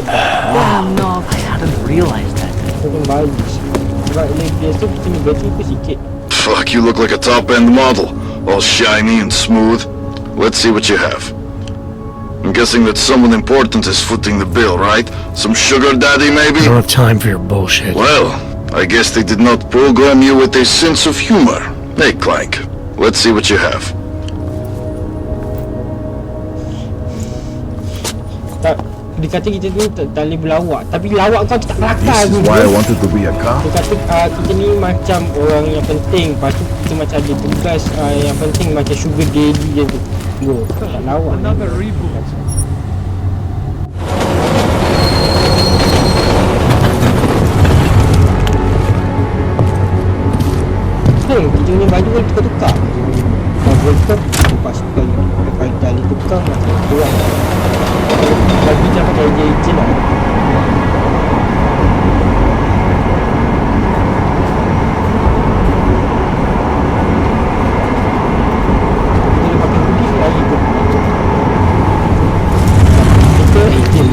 Damn, no, I hadn't realized that. Bukan bagus. Sebab biasa kita ni battery tu sikit. Fuck, you look like a top-end model. All shiny and smooth. Let's see what you have. I'm guessing that someone important is footing the bill, right? Some sugar daddy, maybe? I don't have time for your bullshit. Well, I guess they did not program you with a sense of humor. Hey, Clank, let's see what you have. Dia kata kita ni tak boleh berlawak. Tapi lawak kau tu tak kelakar. This is why I wanted to be a cop. Dia kata kita ni macam orang yang penting. Lepas tu kita macam ada tugas yang penting macam sugar daddy je tu. Bro, kau tak lawak. Another reboot. Kita punya baju boleh tukar-tukar. Baju tukar, lepas tukar pakai tali tukar, macam kurang. Bagi jangan pakai je lah. Kita pakai hoodie ni lagi tu. Kita item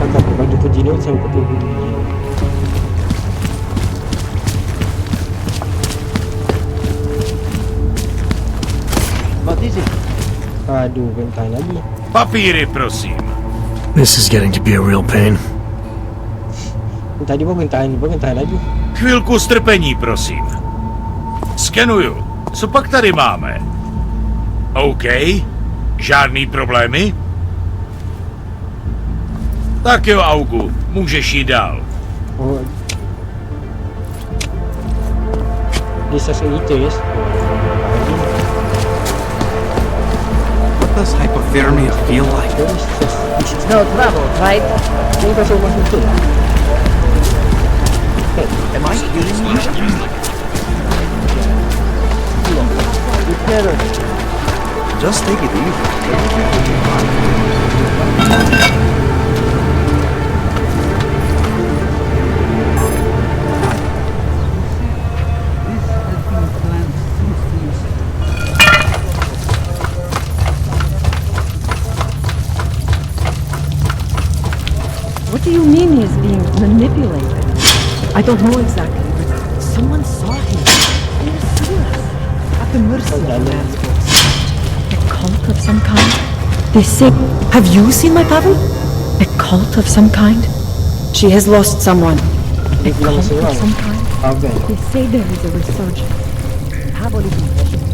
pakai baju putih ni sama pakai hoodie. What is it? Aduh, bentar lagi. Papíry, prosím. This is getting to be a real pain. Tadi bentar lagi. Chvilku strpení, prosím. Skenuju. Co pak tady máme? OK. Žádný problémy? Tak jo, Augu, můžeš jít dál. Oh. This is it. What does hypothermia feel like? It's no trouble, right? Am I hearing you? Just take it easy. What do you mean he's being manipulated? I don't know exactly, but someone saw him. He was serious. At the mercy of man's voice. A cult of some kind? They say... Have you seen my Pavel? A cult of some kind? She has lost someone. A cult of some kind? They say there is a resurgence. Pavel is impossible.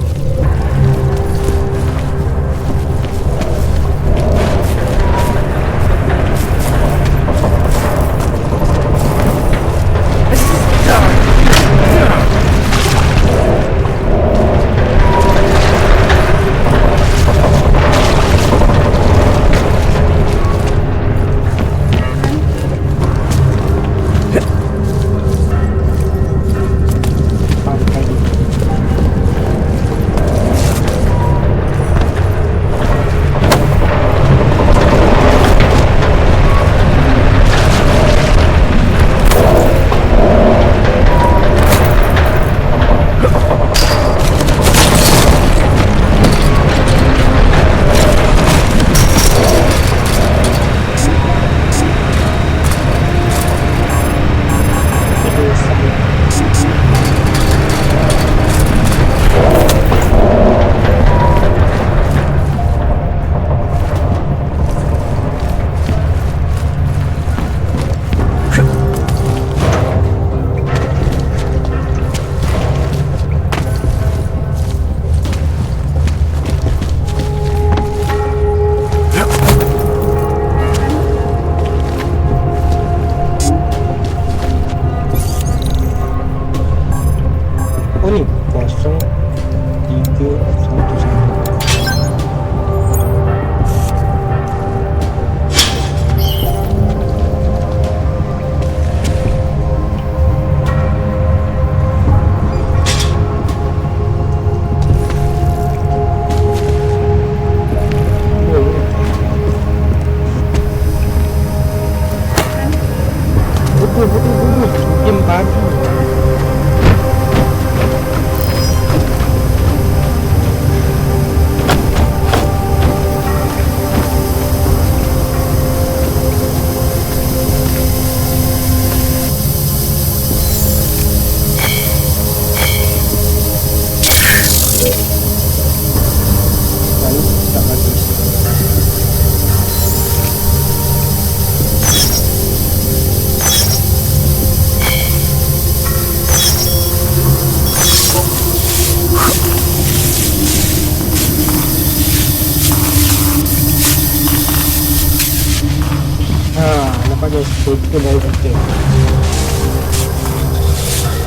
guys, kita dari kita.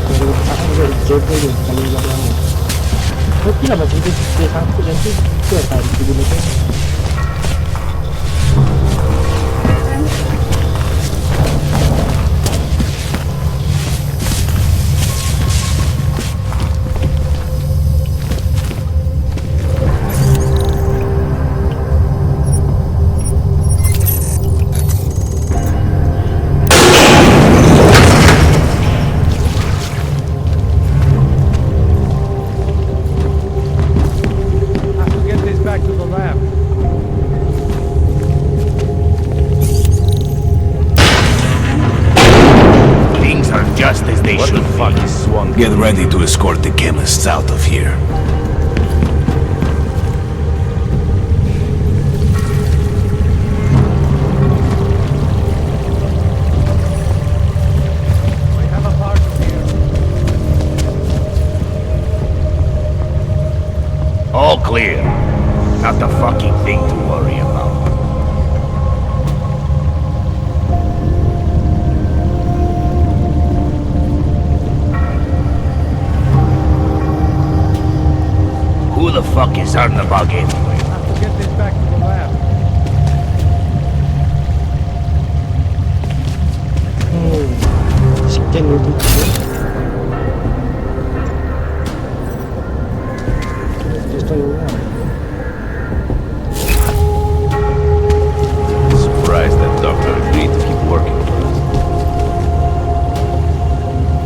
Baru tahan je jaga je kalau lama. Okey lah macam kita sangkut nanti kita tarik kita gunakan. Get ready to escort the chemists out of here. All clear. Not the fucking thing to worry about. Who the fuck is on the bug anyway? Have to get this back to the lab. Sekian dulu. Surprised that doctor agreed to keep working for us.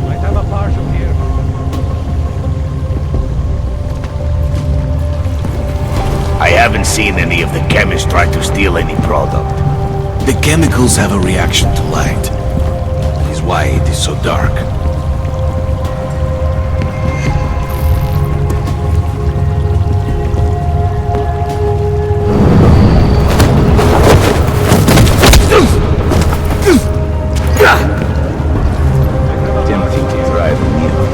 Might have a partial here. I haven't seen any of the chemists try to steal any product. The chemicals have a reaction to light. That is why it is so dark. Tempting to try the needle.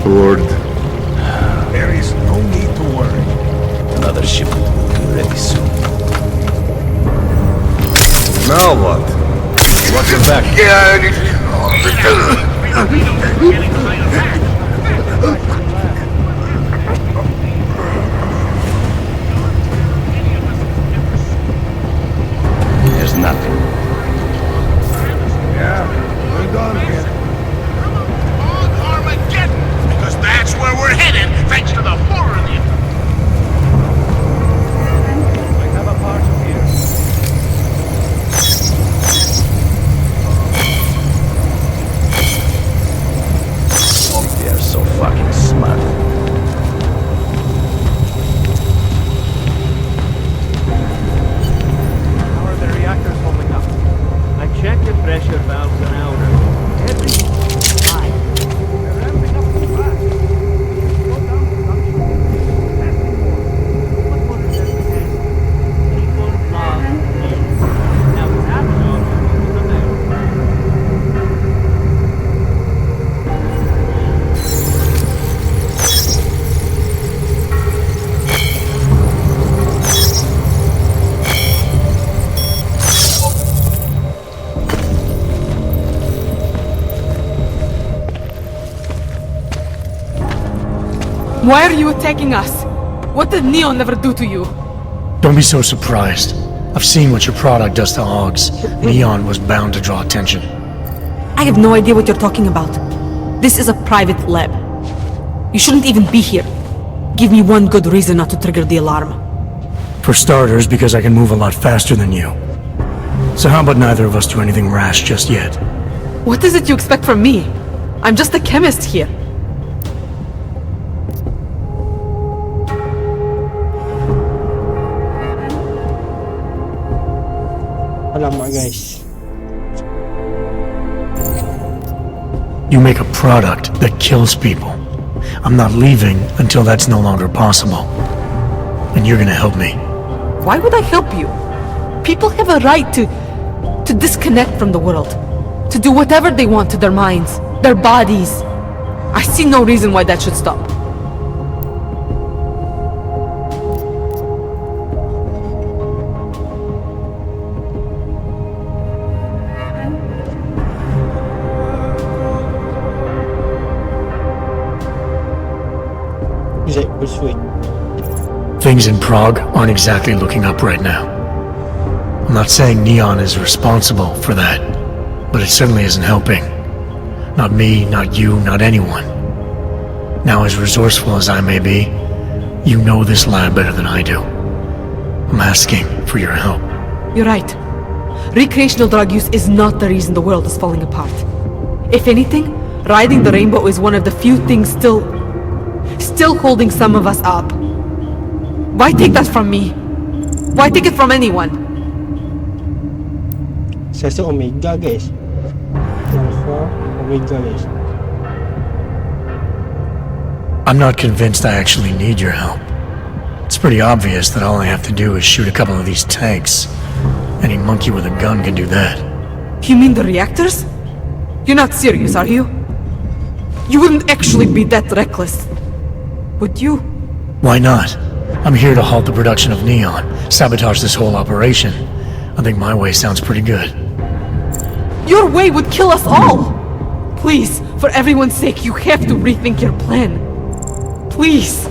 Bored. There is no need to worry. Another shipment will be ready soon. Now what? Watch your back. There's nothing. Yeah, we're done here. Because that's where we're headed, thanks to the horror of the... Might have a partial here. They're so fucking smart. How are the reactors holding up? I checked the pressure valves an hour ago. Everything's fine. They're ramping up too fast. Slow down production. Testing more. What was it that we had? People, love, peace. Now it's absolutely the matter. Why are you attacking us? What did Neon ever do to you? Don't be so surprised. I've seen what your product does to hogs. Neon was bound to draw attention. I have no idea what you're talking about. This is a private lab. You shouldn't even be here. Give me one good reason not to trigger the alarm. For starters, because I can move a lot faster than you. So how about neither of us do anything rash just yet? What is it you expect from me? I'm just a chemist here. Alamak guys. You make a product that kills people. I'm not leaving until that's no longer possible. And you're gonna help me. Why would I help you? People have a right to disconnect from the world. To do whatever they want to their minds. Their bodies. I see no reason why that should stop. Things in Prague aren't exactly looking up right now. I'm not saying Neon is responsible for that, but it certainly isn't helping. Not me, not you, not anyone. Now, as resourceful as I may be, you know this lab better than I do. I'm asking for your help. You're right. Recreational drug use is not the reason the world is falling apart. If anything, riding the rainbow is one of the few things still holding some of us up. Why take that from me? Why take it from anyone? Saya rasa Omega guys. Alpha, Omega guys. I'm not convinced I actually need your help. It's pretty obvious that all I have to do is shoot a couple of these tanks. Any monkey with a gun can do that. You mean the reactors? You're not serious, are you? You wouldn't actually be that reckless, would you? Why not? I'm here to halt the production of Neon, sabotage this whole operation. I think my way sounds pretty good. Your way would kill us all! Please, for everyone's sake, you have to rethink your plan. Please!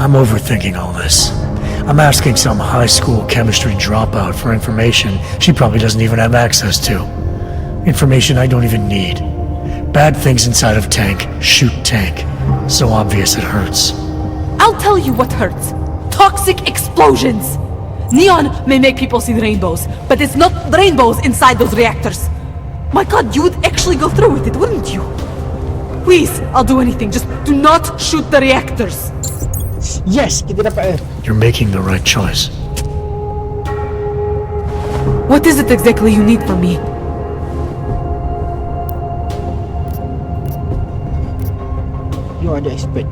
I'm overthinking all this. I'm asking some high school chemistry dropout for information she probably doesn't even have access to. Information I don't even need. Bad things inside of tank, shoot tank. So obvious it hurts. I'll tell you what hurts. Toxic explosions! Neon may make people see the rainbows, but it's not the rainbows inside those reactors. My god, you would actually go through with it, wouldn't you? Please, I'll do anything. Just do not shoot the reactors. Yes, kita dapat. You're making the right choice. What is it exactly you need from me? You are the expert.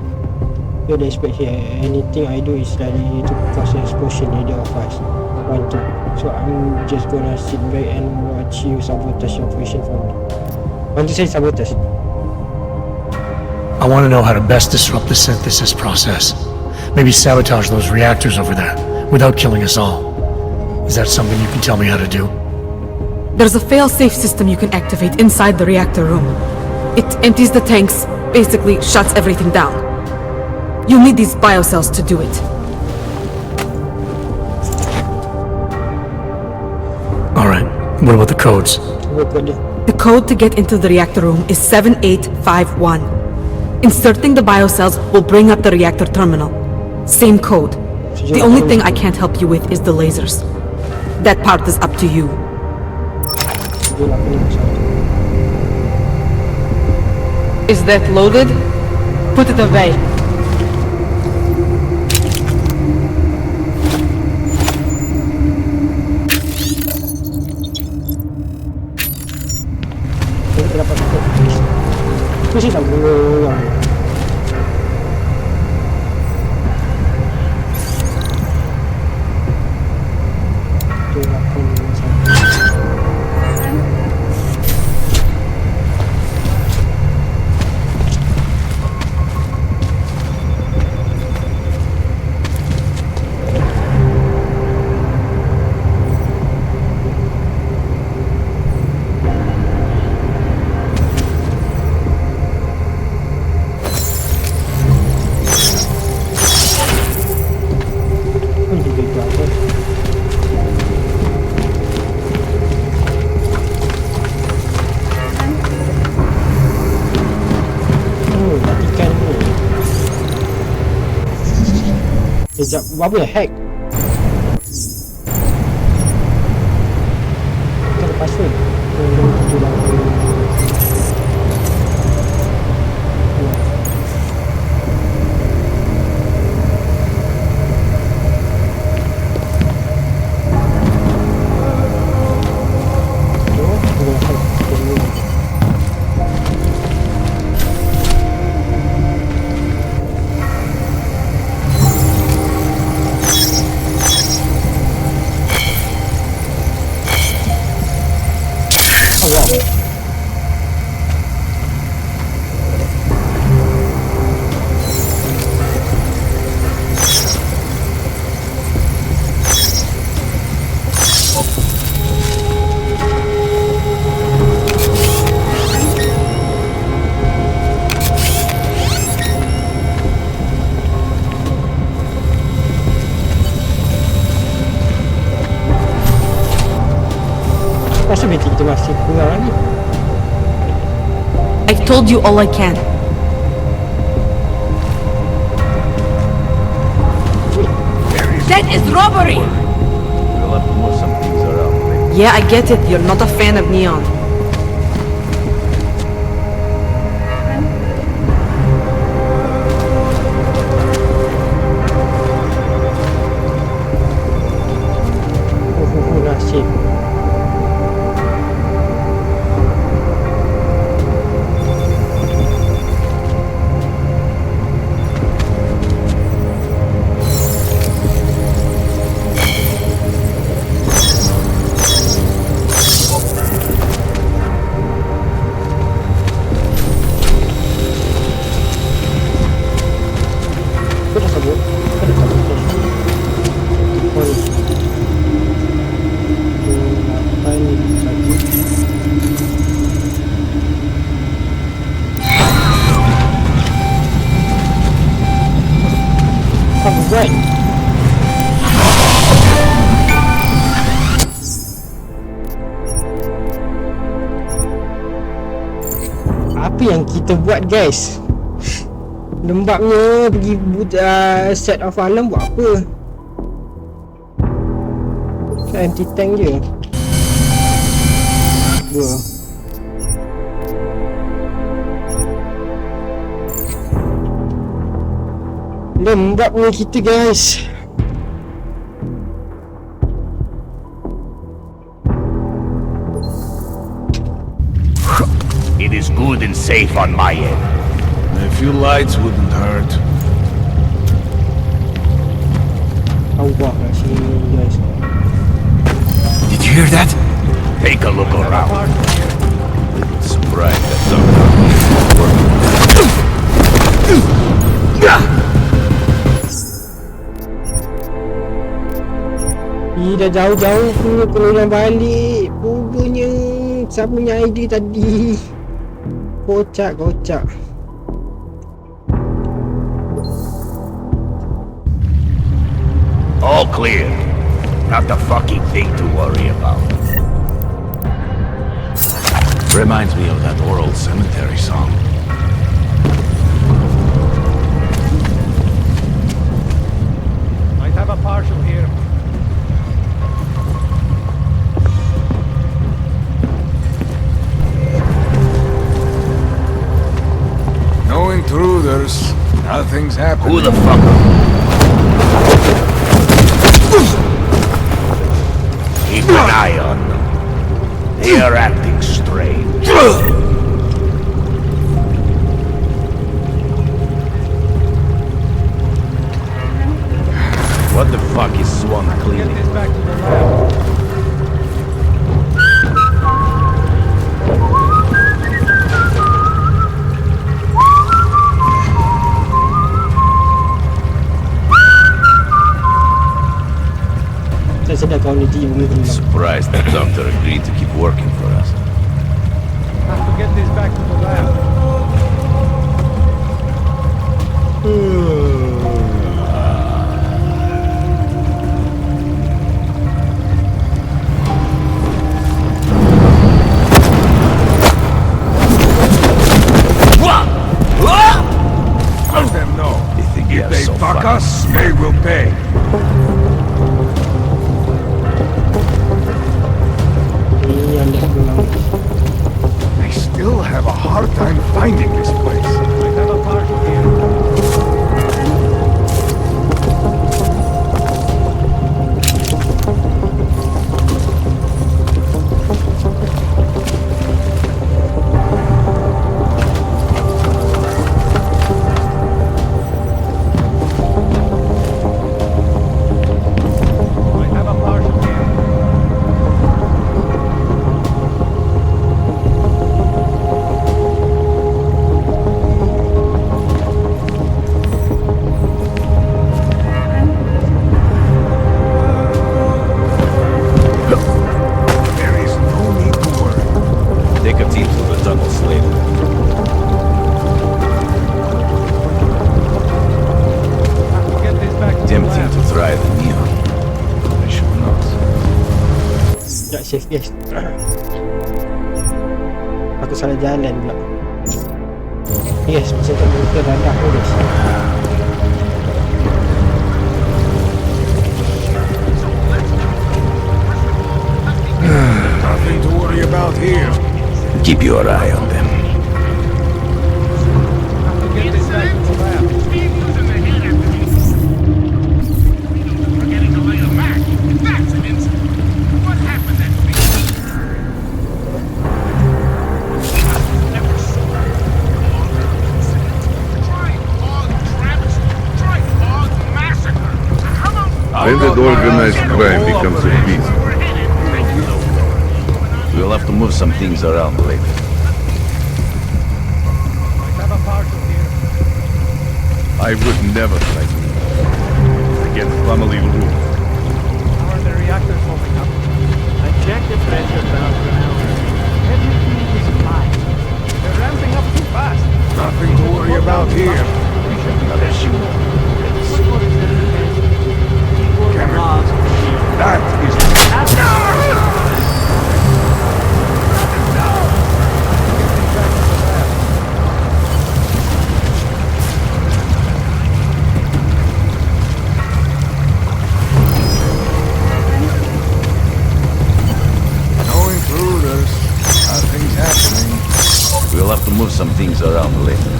You're the expert here. Anything I do is likely to cause an explosion either of us want to. So I'm just gonna sit back and watch you sabotage your operation for me. Want to say sabotage? I want to know how to best disrupt the synthesis process. Maybe sabotage those reactors over there, without killing us all. Is that something you can tell me how to do? There's a fail-safe system you can activate inside the reactor room. It empties the tanks, basically shuts everything down. You'll need these biocells to do it. Alright, what about the codes? The code to get into the reactor room is 7851. Inserting the biocells will bring up the reactor terminal. Same code. The only thing I can't help you with is the lasers. That part is up to you. Is that loaded? Put it away. Sekejap, apa ya? Hack? Kita ada password. Masa bateri kita masih kurang lagi? I've told you all I can. That is robbery! We'll have to move some things around. Yeah, I get it. You're not a fan of Neon. Nasib. Kau dah sabut? Kau dah sabut? Oh ni. 8 lagi. Apa buat? Apa yang kita buat, guys? Lembabnya pergi set of alarm buat apa? Anti-tank je. Dua. Lembabnya kita, guys. It is good and safe on my end. A few lights wouldn't hurt. Allah kat sini, guys. Did you hear that? Take a look around. Surprised that Dah jauh-jauh punya keluar balik. Bodohnya. Siapa punya idea tadi? Kocak. All clear. Not a fucking thing to worry about. reminds me of that oral cemetery song. Might have a partial here. No intruders. Nothing's happening. Who the fuck? Keep an eye on them. They are acting strange. What the fuck is Swan cleaning? Get this back to the lab. Surprised the doctor agreed to keep working for us. Have to get this back to the lab. Let them know. If they fuck us, they will pay. I still have a hard time finding this place. Might have a partial here. tak safe guys. Aku salah jalan pula. Yes, masa tu kita dadah tu guys. Nothing to worry about here. Keep your eye on them. When did organized crime become so busy? We'll have to move some things around later. I would never try to against family rules. How are the reactors holding up? I checked the pressure valve for an hour. Everything is fine. They're ramping up too fast. Nothing to worry about here. Another shoot. What is the defense? Equal loss. That is... No intruders. Nothing's happening. We'll have to move some things around later.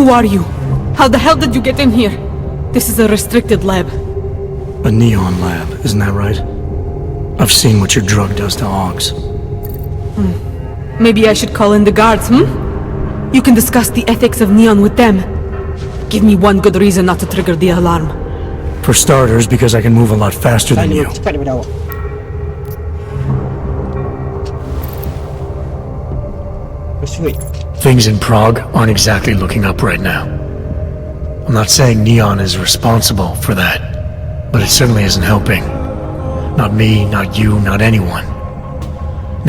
Who are you? How the hell did you get in here? This is a restricted lab. A neon lab, isn't that right? I've seen what your drug does to hogs. Maybe I should call in the guards, You can discuss the ethics of neon with them. Give me one good reason not to trigger the alarm. For starters, because I can move a lot faster than you. Cepat daripada awak. Persuade. Things in Prague aren't exactly looking up right now. I'm not saying Neon is responsible for that, but it certainly isn't helping. Not me, not you, not anyone.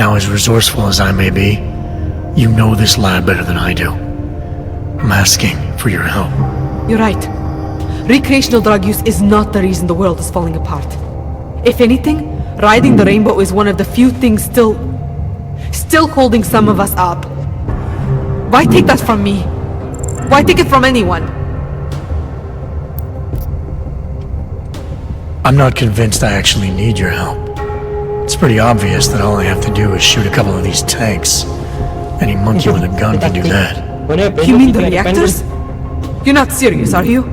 Now, as resourceful as I may be, you know this lab better than I do. I'm asking for your help. You're right. Recreational drug use is not the reason the world is falling apart. If anything, riding the rainbow is one of the few things still holding some of us up. Why take that from me? Why take it from anyone? I'm not convinced I actually need your help. It's pretty obvious that all I have to do is shoot a couple of these tanks. Any monkey with a gun can do that. You mean the reactors? You're not serious, are you?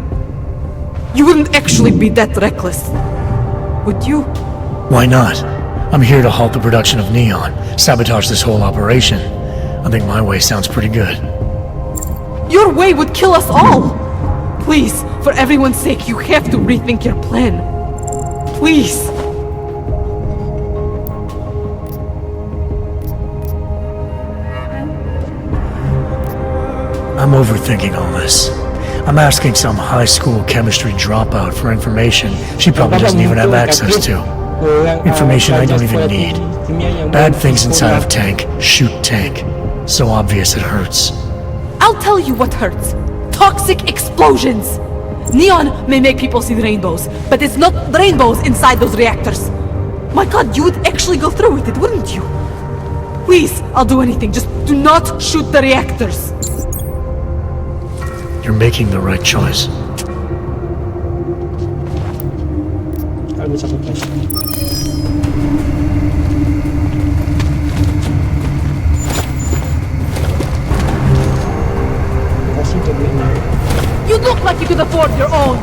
You wouldn't actually be that reckless, would you? Why not? I'm here to halt the production of neon, sabotage this whole operation. I think my way sounds pretty good. Your way would kill us all! Please, for everyone's sake, you have to rethink your plan. Please! I'm overthinking all this. I'm asking some high school chemistry dropout for information she probably doesn't even have access to. Information I don't even need. Bad things inside of tank, shoot tank. So obvious it hurts. I'll tell you what hurts. Toxic explosions! Neon may make people see the rainbows, but it's not the rainbows inside those reactors. My god, you would actually go through with it, wouldn't you? Please, I'll do anything. Just do not shoot the reactors. You're making the right choice. I'll miss a question. You look like you could afford your own.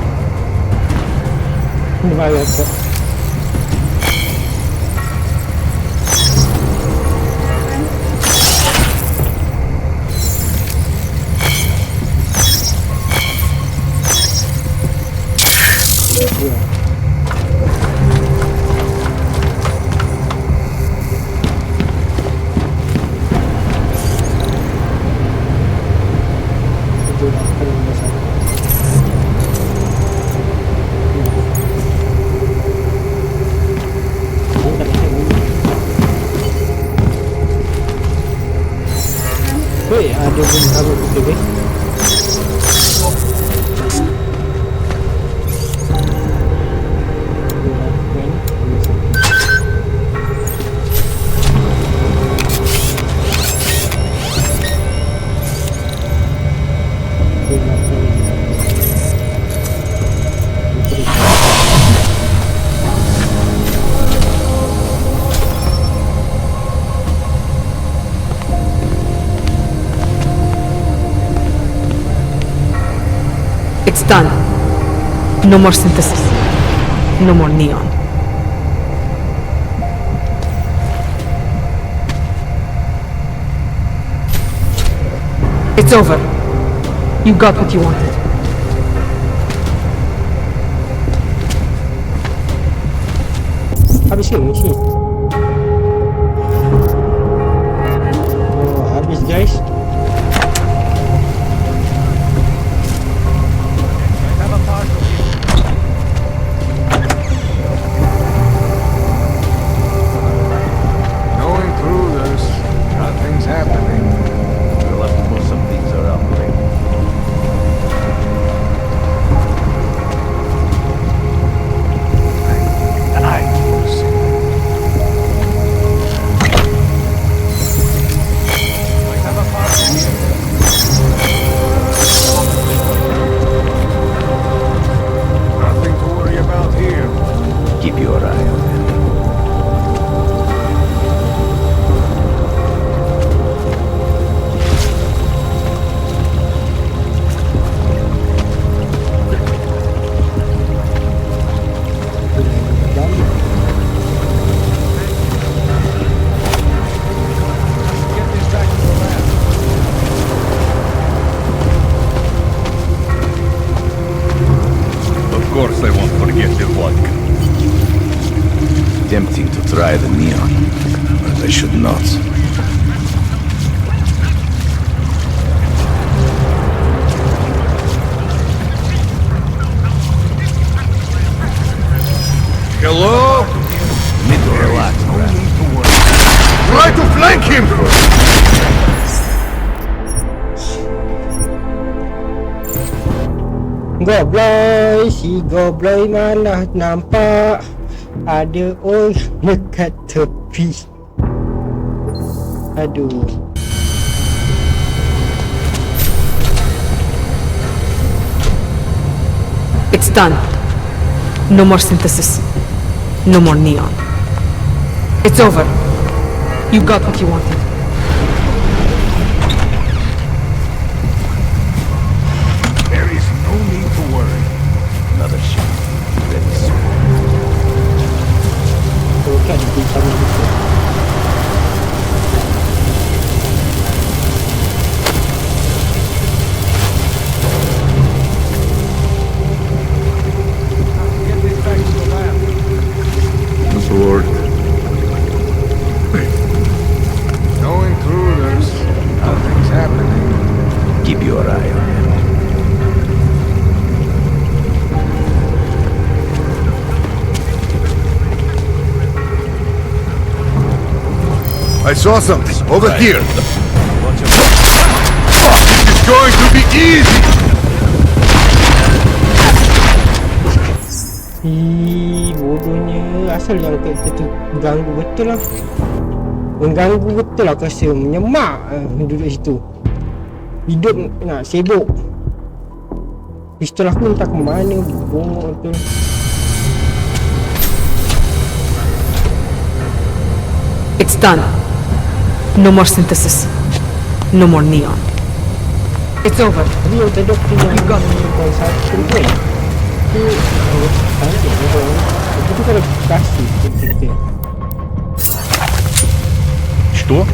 Weh, ada benda rambut kita weh. It's done. No more synthesis. No more neon. It's over. You got what you wanted. Habis ke misi? Oh, habis guys. No intruders. Nothing's happening. We'll have to move some things around, right? Nothing to worry about here. Keep your eye on them. Get this back to the lab. Of course I won't forget the vodka. Tempting to try the neon, but I should not. Hello? Need to relax, Brad. Try to flank him! Gobloy, si Gobloy malah nampak ada orang dekat tepi. Aduh. It's done. No more synthesis. No more neon. It's over. You got what you wanted. There is no need to worry. Another ship. Ready soon. Bukan di sana gitu. Get this back to the lab. Aboard. No intruders. Nothing's happening. Keep your eye on them. I saw something over Right. here. Watch your This is going to be easy. Bodohnya asal yang kita tu ganggu betul lah. Mengganggu betul lah aku rasa. Menyemak duduk situ. Hidup nak sibuk. Pistol aku entah ke mana. Bongok betul. It's done. No more synthesis. No more neon. It's over. Tapi yang tadi aku yang bukan satu pun. Itu cantik orang. Itu kalau kasih kita. Что?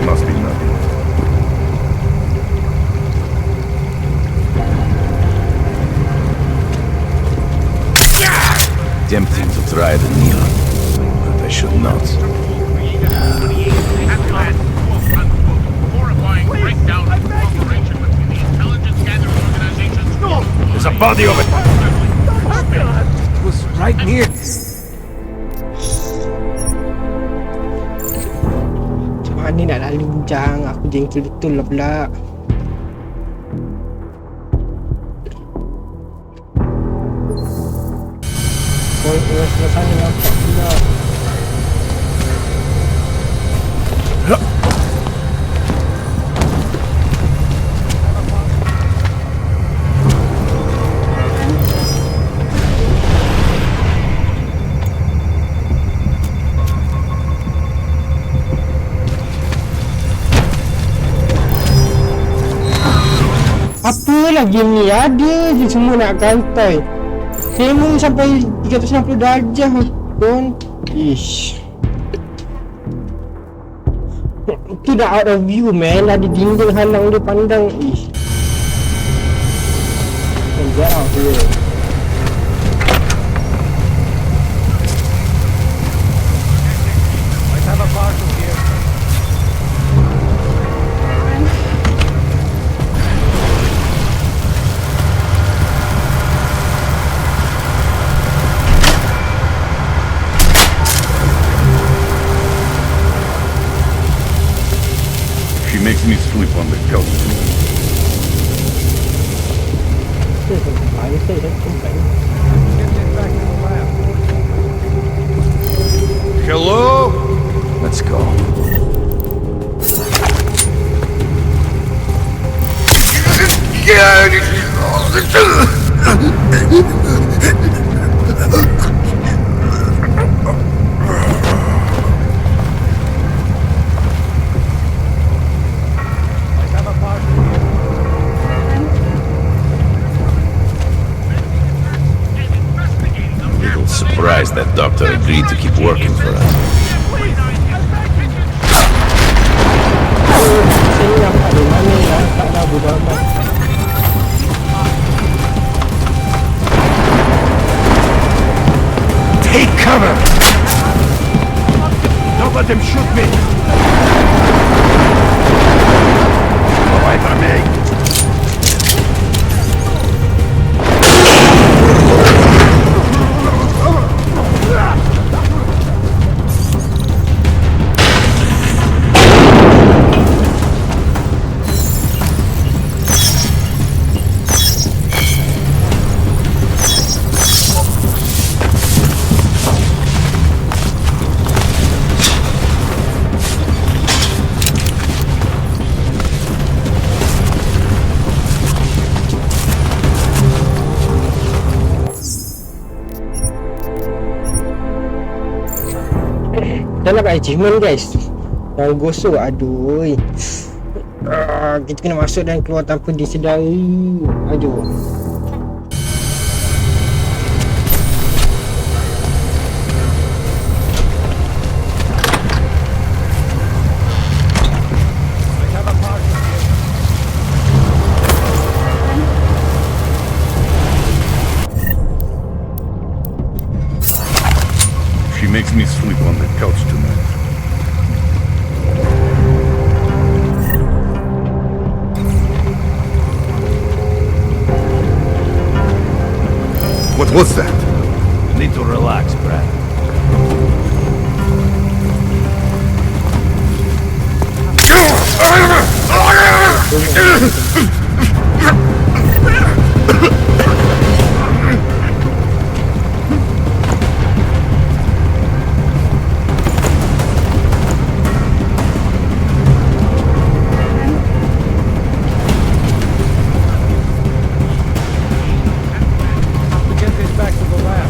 Must be nothing. Tempting to try the neon, but I should not. There's a body of it. It was right near. Macam mana nak lalu bujang. Aku jengkel betul lah pula. Oh, sebelah sana nampak pula. Apalah game ni, ada je semua nak kantai. Semua sampai 360 darjah pun. Ish. Itu dah out of view man. Ada dinding halang dia pandang. Ish. Get out here. Let's have a parcel here. She makes me sleep on the couch. Hello? Let's go. Little surprised that doctor agreed to keep working for us. Take cover! Don't let them shoot me! Давай, парней! Dah nak achievement guys. Yang gosok, aduh. Kita kena masuk dan keluar tanpa disedari. Aduh. She makes me sleep on the couch tonight. What was that? Need to relax, Brad. Get this back to the lab.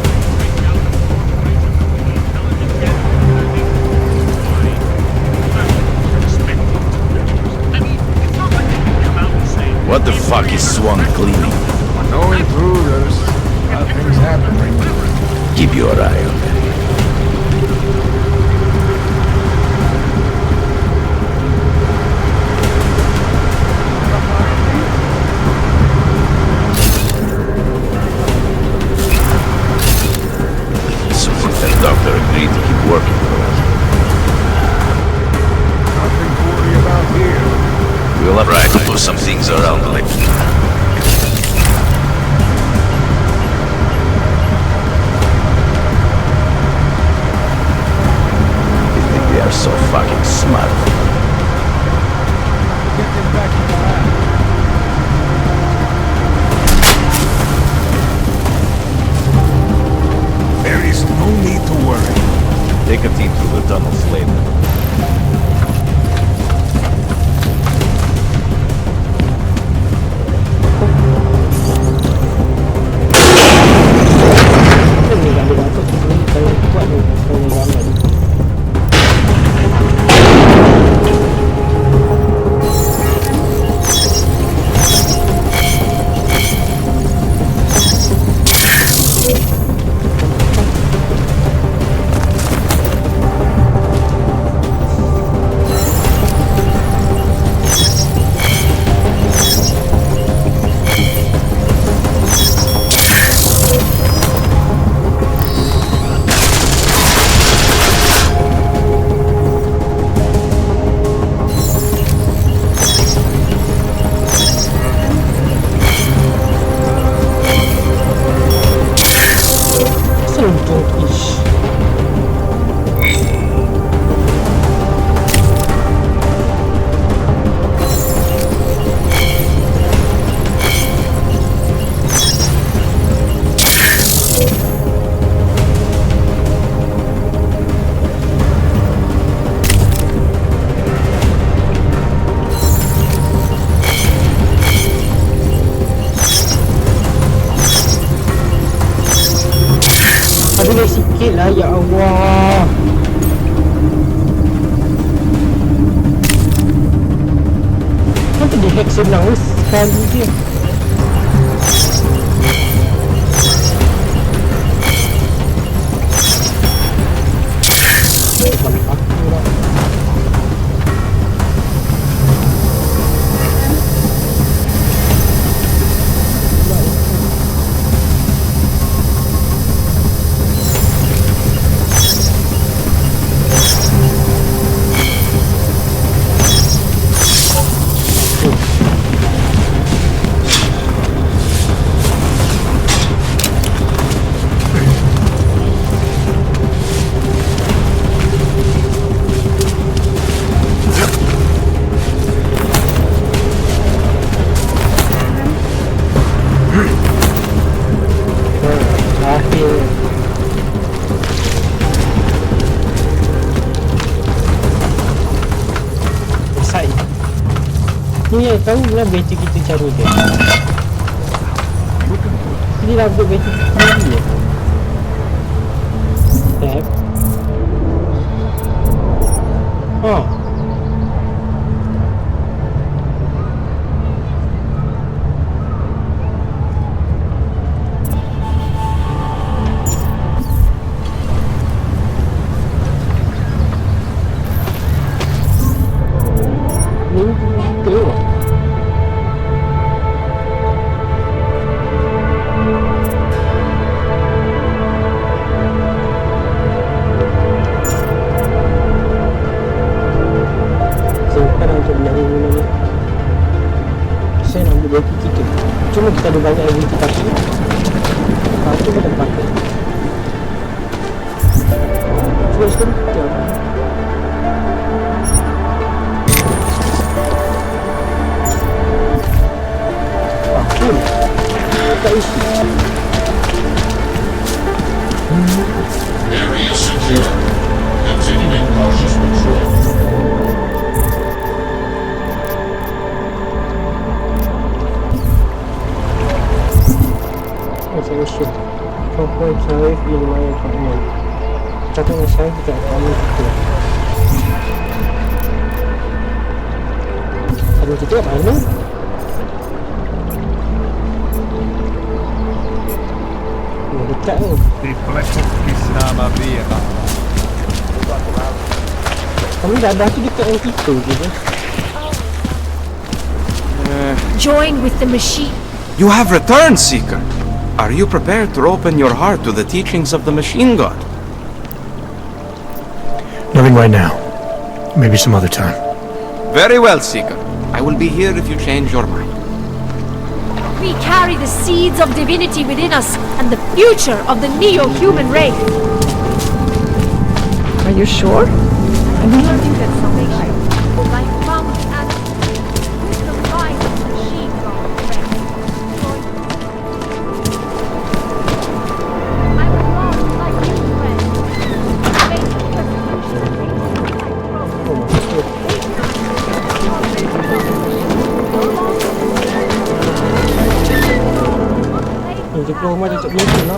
What the fuck is Swan cleaning? No intruders. Nothing's happening. Keep your eye on it. So that doctor agreed to keep working for us. Nothing to worry about here. We'll have to move some things around later. They think they are so fucking smart. tunnels later. Boleh sikit lah, ya Allah. Kenapa dia hack senang sekali dia? Aku lah. Ni yang tahu lah bateri kita cara dia. Ini dah buat bateri sendiri je. Tap. Oh. Cuma kita ada banyak yang kita pakai. Itu kita pakai. Cuba sekarang kita cool. Tak isi. Area secure. Continuing cautious patrol. Solution. Proper drive in my apartment. Cakap saya tidak tahu itu. Ada kita kat mana? Dekat ni. Kami Dadah tu dekat yang kita je. Join with the machine. You have returned, Seeker. Are you prepared to open your heart to the teachings of the machine god? Nothing right now. Maybe some other time. Very well, Seeker. I will be here if you change your mind. We carry the seeds of divinity within us and the future of the neo-human race. Are you sure? I do not think that's something I found the answer with the rise of the machine god. I was lost like you, friend. Dia keluar rumah tutup pintu lah.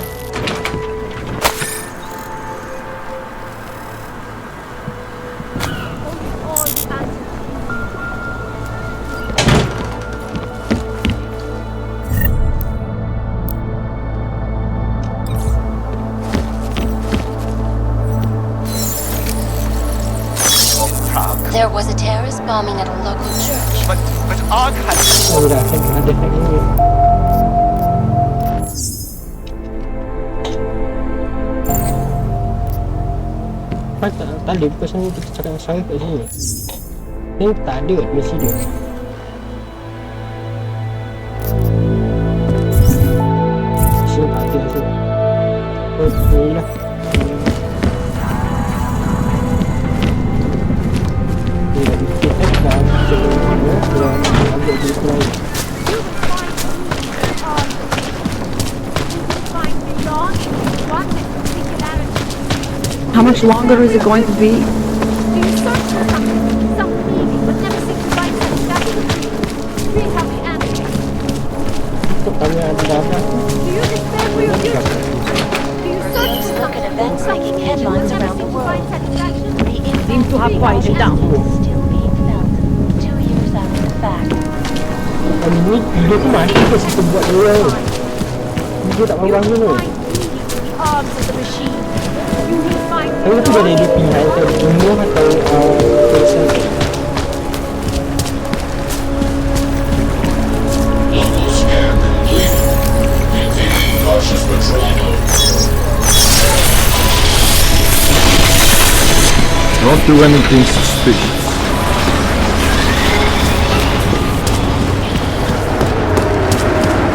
There was a terrorist bombing at a local church. But Og had... Oh, dah ada ini. Tak ada bukan sana kita cakap saya kat sini. Ni tak ada misi dia. Sini tak ada tu. Oh, lah. How much longer is it going to be? Do you search for some meaning, but never seem to find satisfaction? Here's how we answer. Do you despair for your future? Do you search for Look at events making headlines around the world. The Seem to have quieted down. still being felt 2 years after the fact. Ini video tu mati ke situ buat dia. Video tak bangun dulu. arms of the machine? You will find Saya tu dari di pihak terbunuh atau person. Local scan completed. Maintaining cautious patrol mode. Don't do anything suspicious.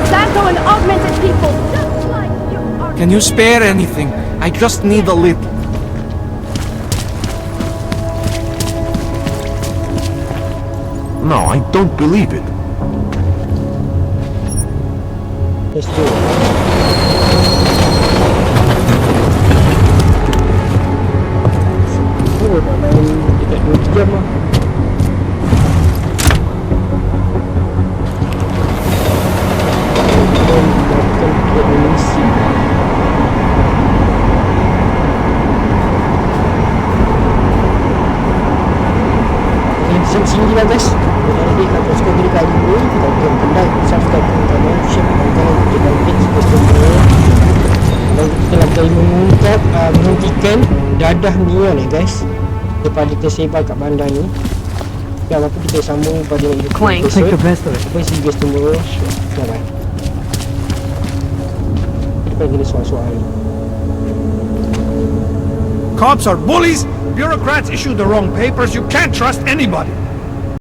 Santo and augmented people, just like you are. Can you spare anything? I just need a little. No, I don't believe it. Let's do it. Oh, nak main dekat 2 jam lah. Sini lah guys. Jadi kalau suka video kali ini, kita akan like, subscribe, komen, share, dan kita page Facebook. Dan kita lagi mengungkap menghentikan dadah neon ni guys, daripada tersebar kat bandar ni. Dan apa kita sambung pada Clank, take the best of it. Sampai see you guys tomorrow. Bye bye. Kita kena soal-soal ni. Cops are bullies. Bureaucrats issue the wrong papers. You can't trust anybody.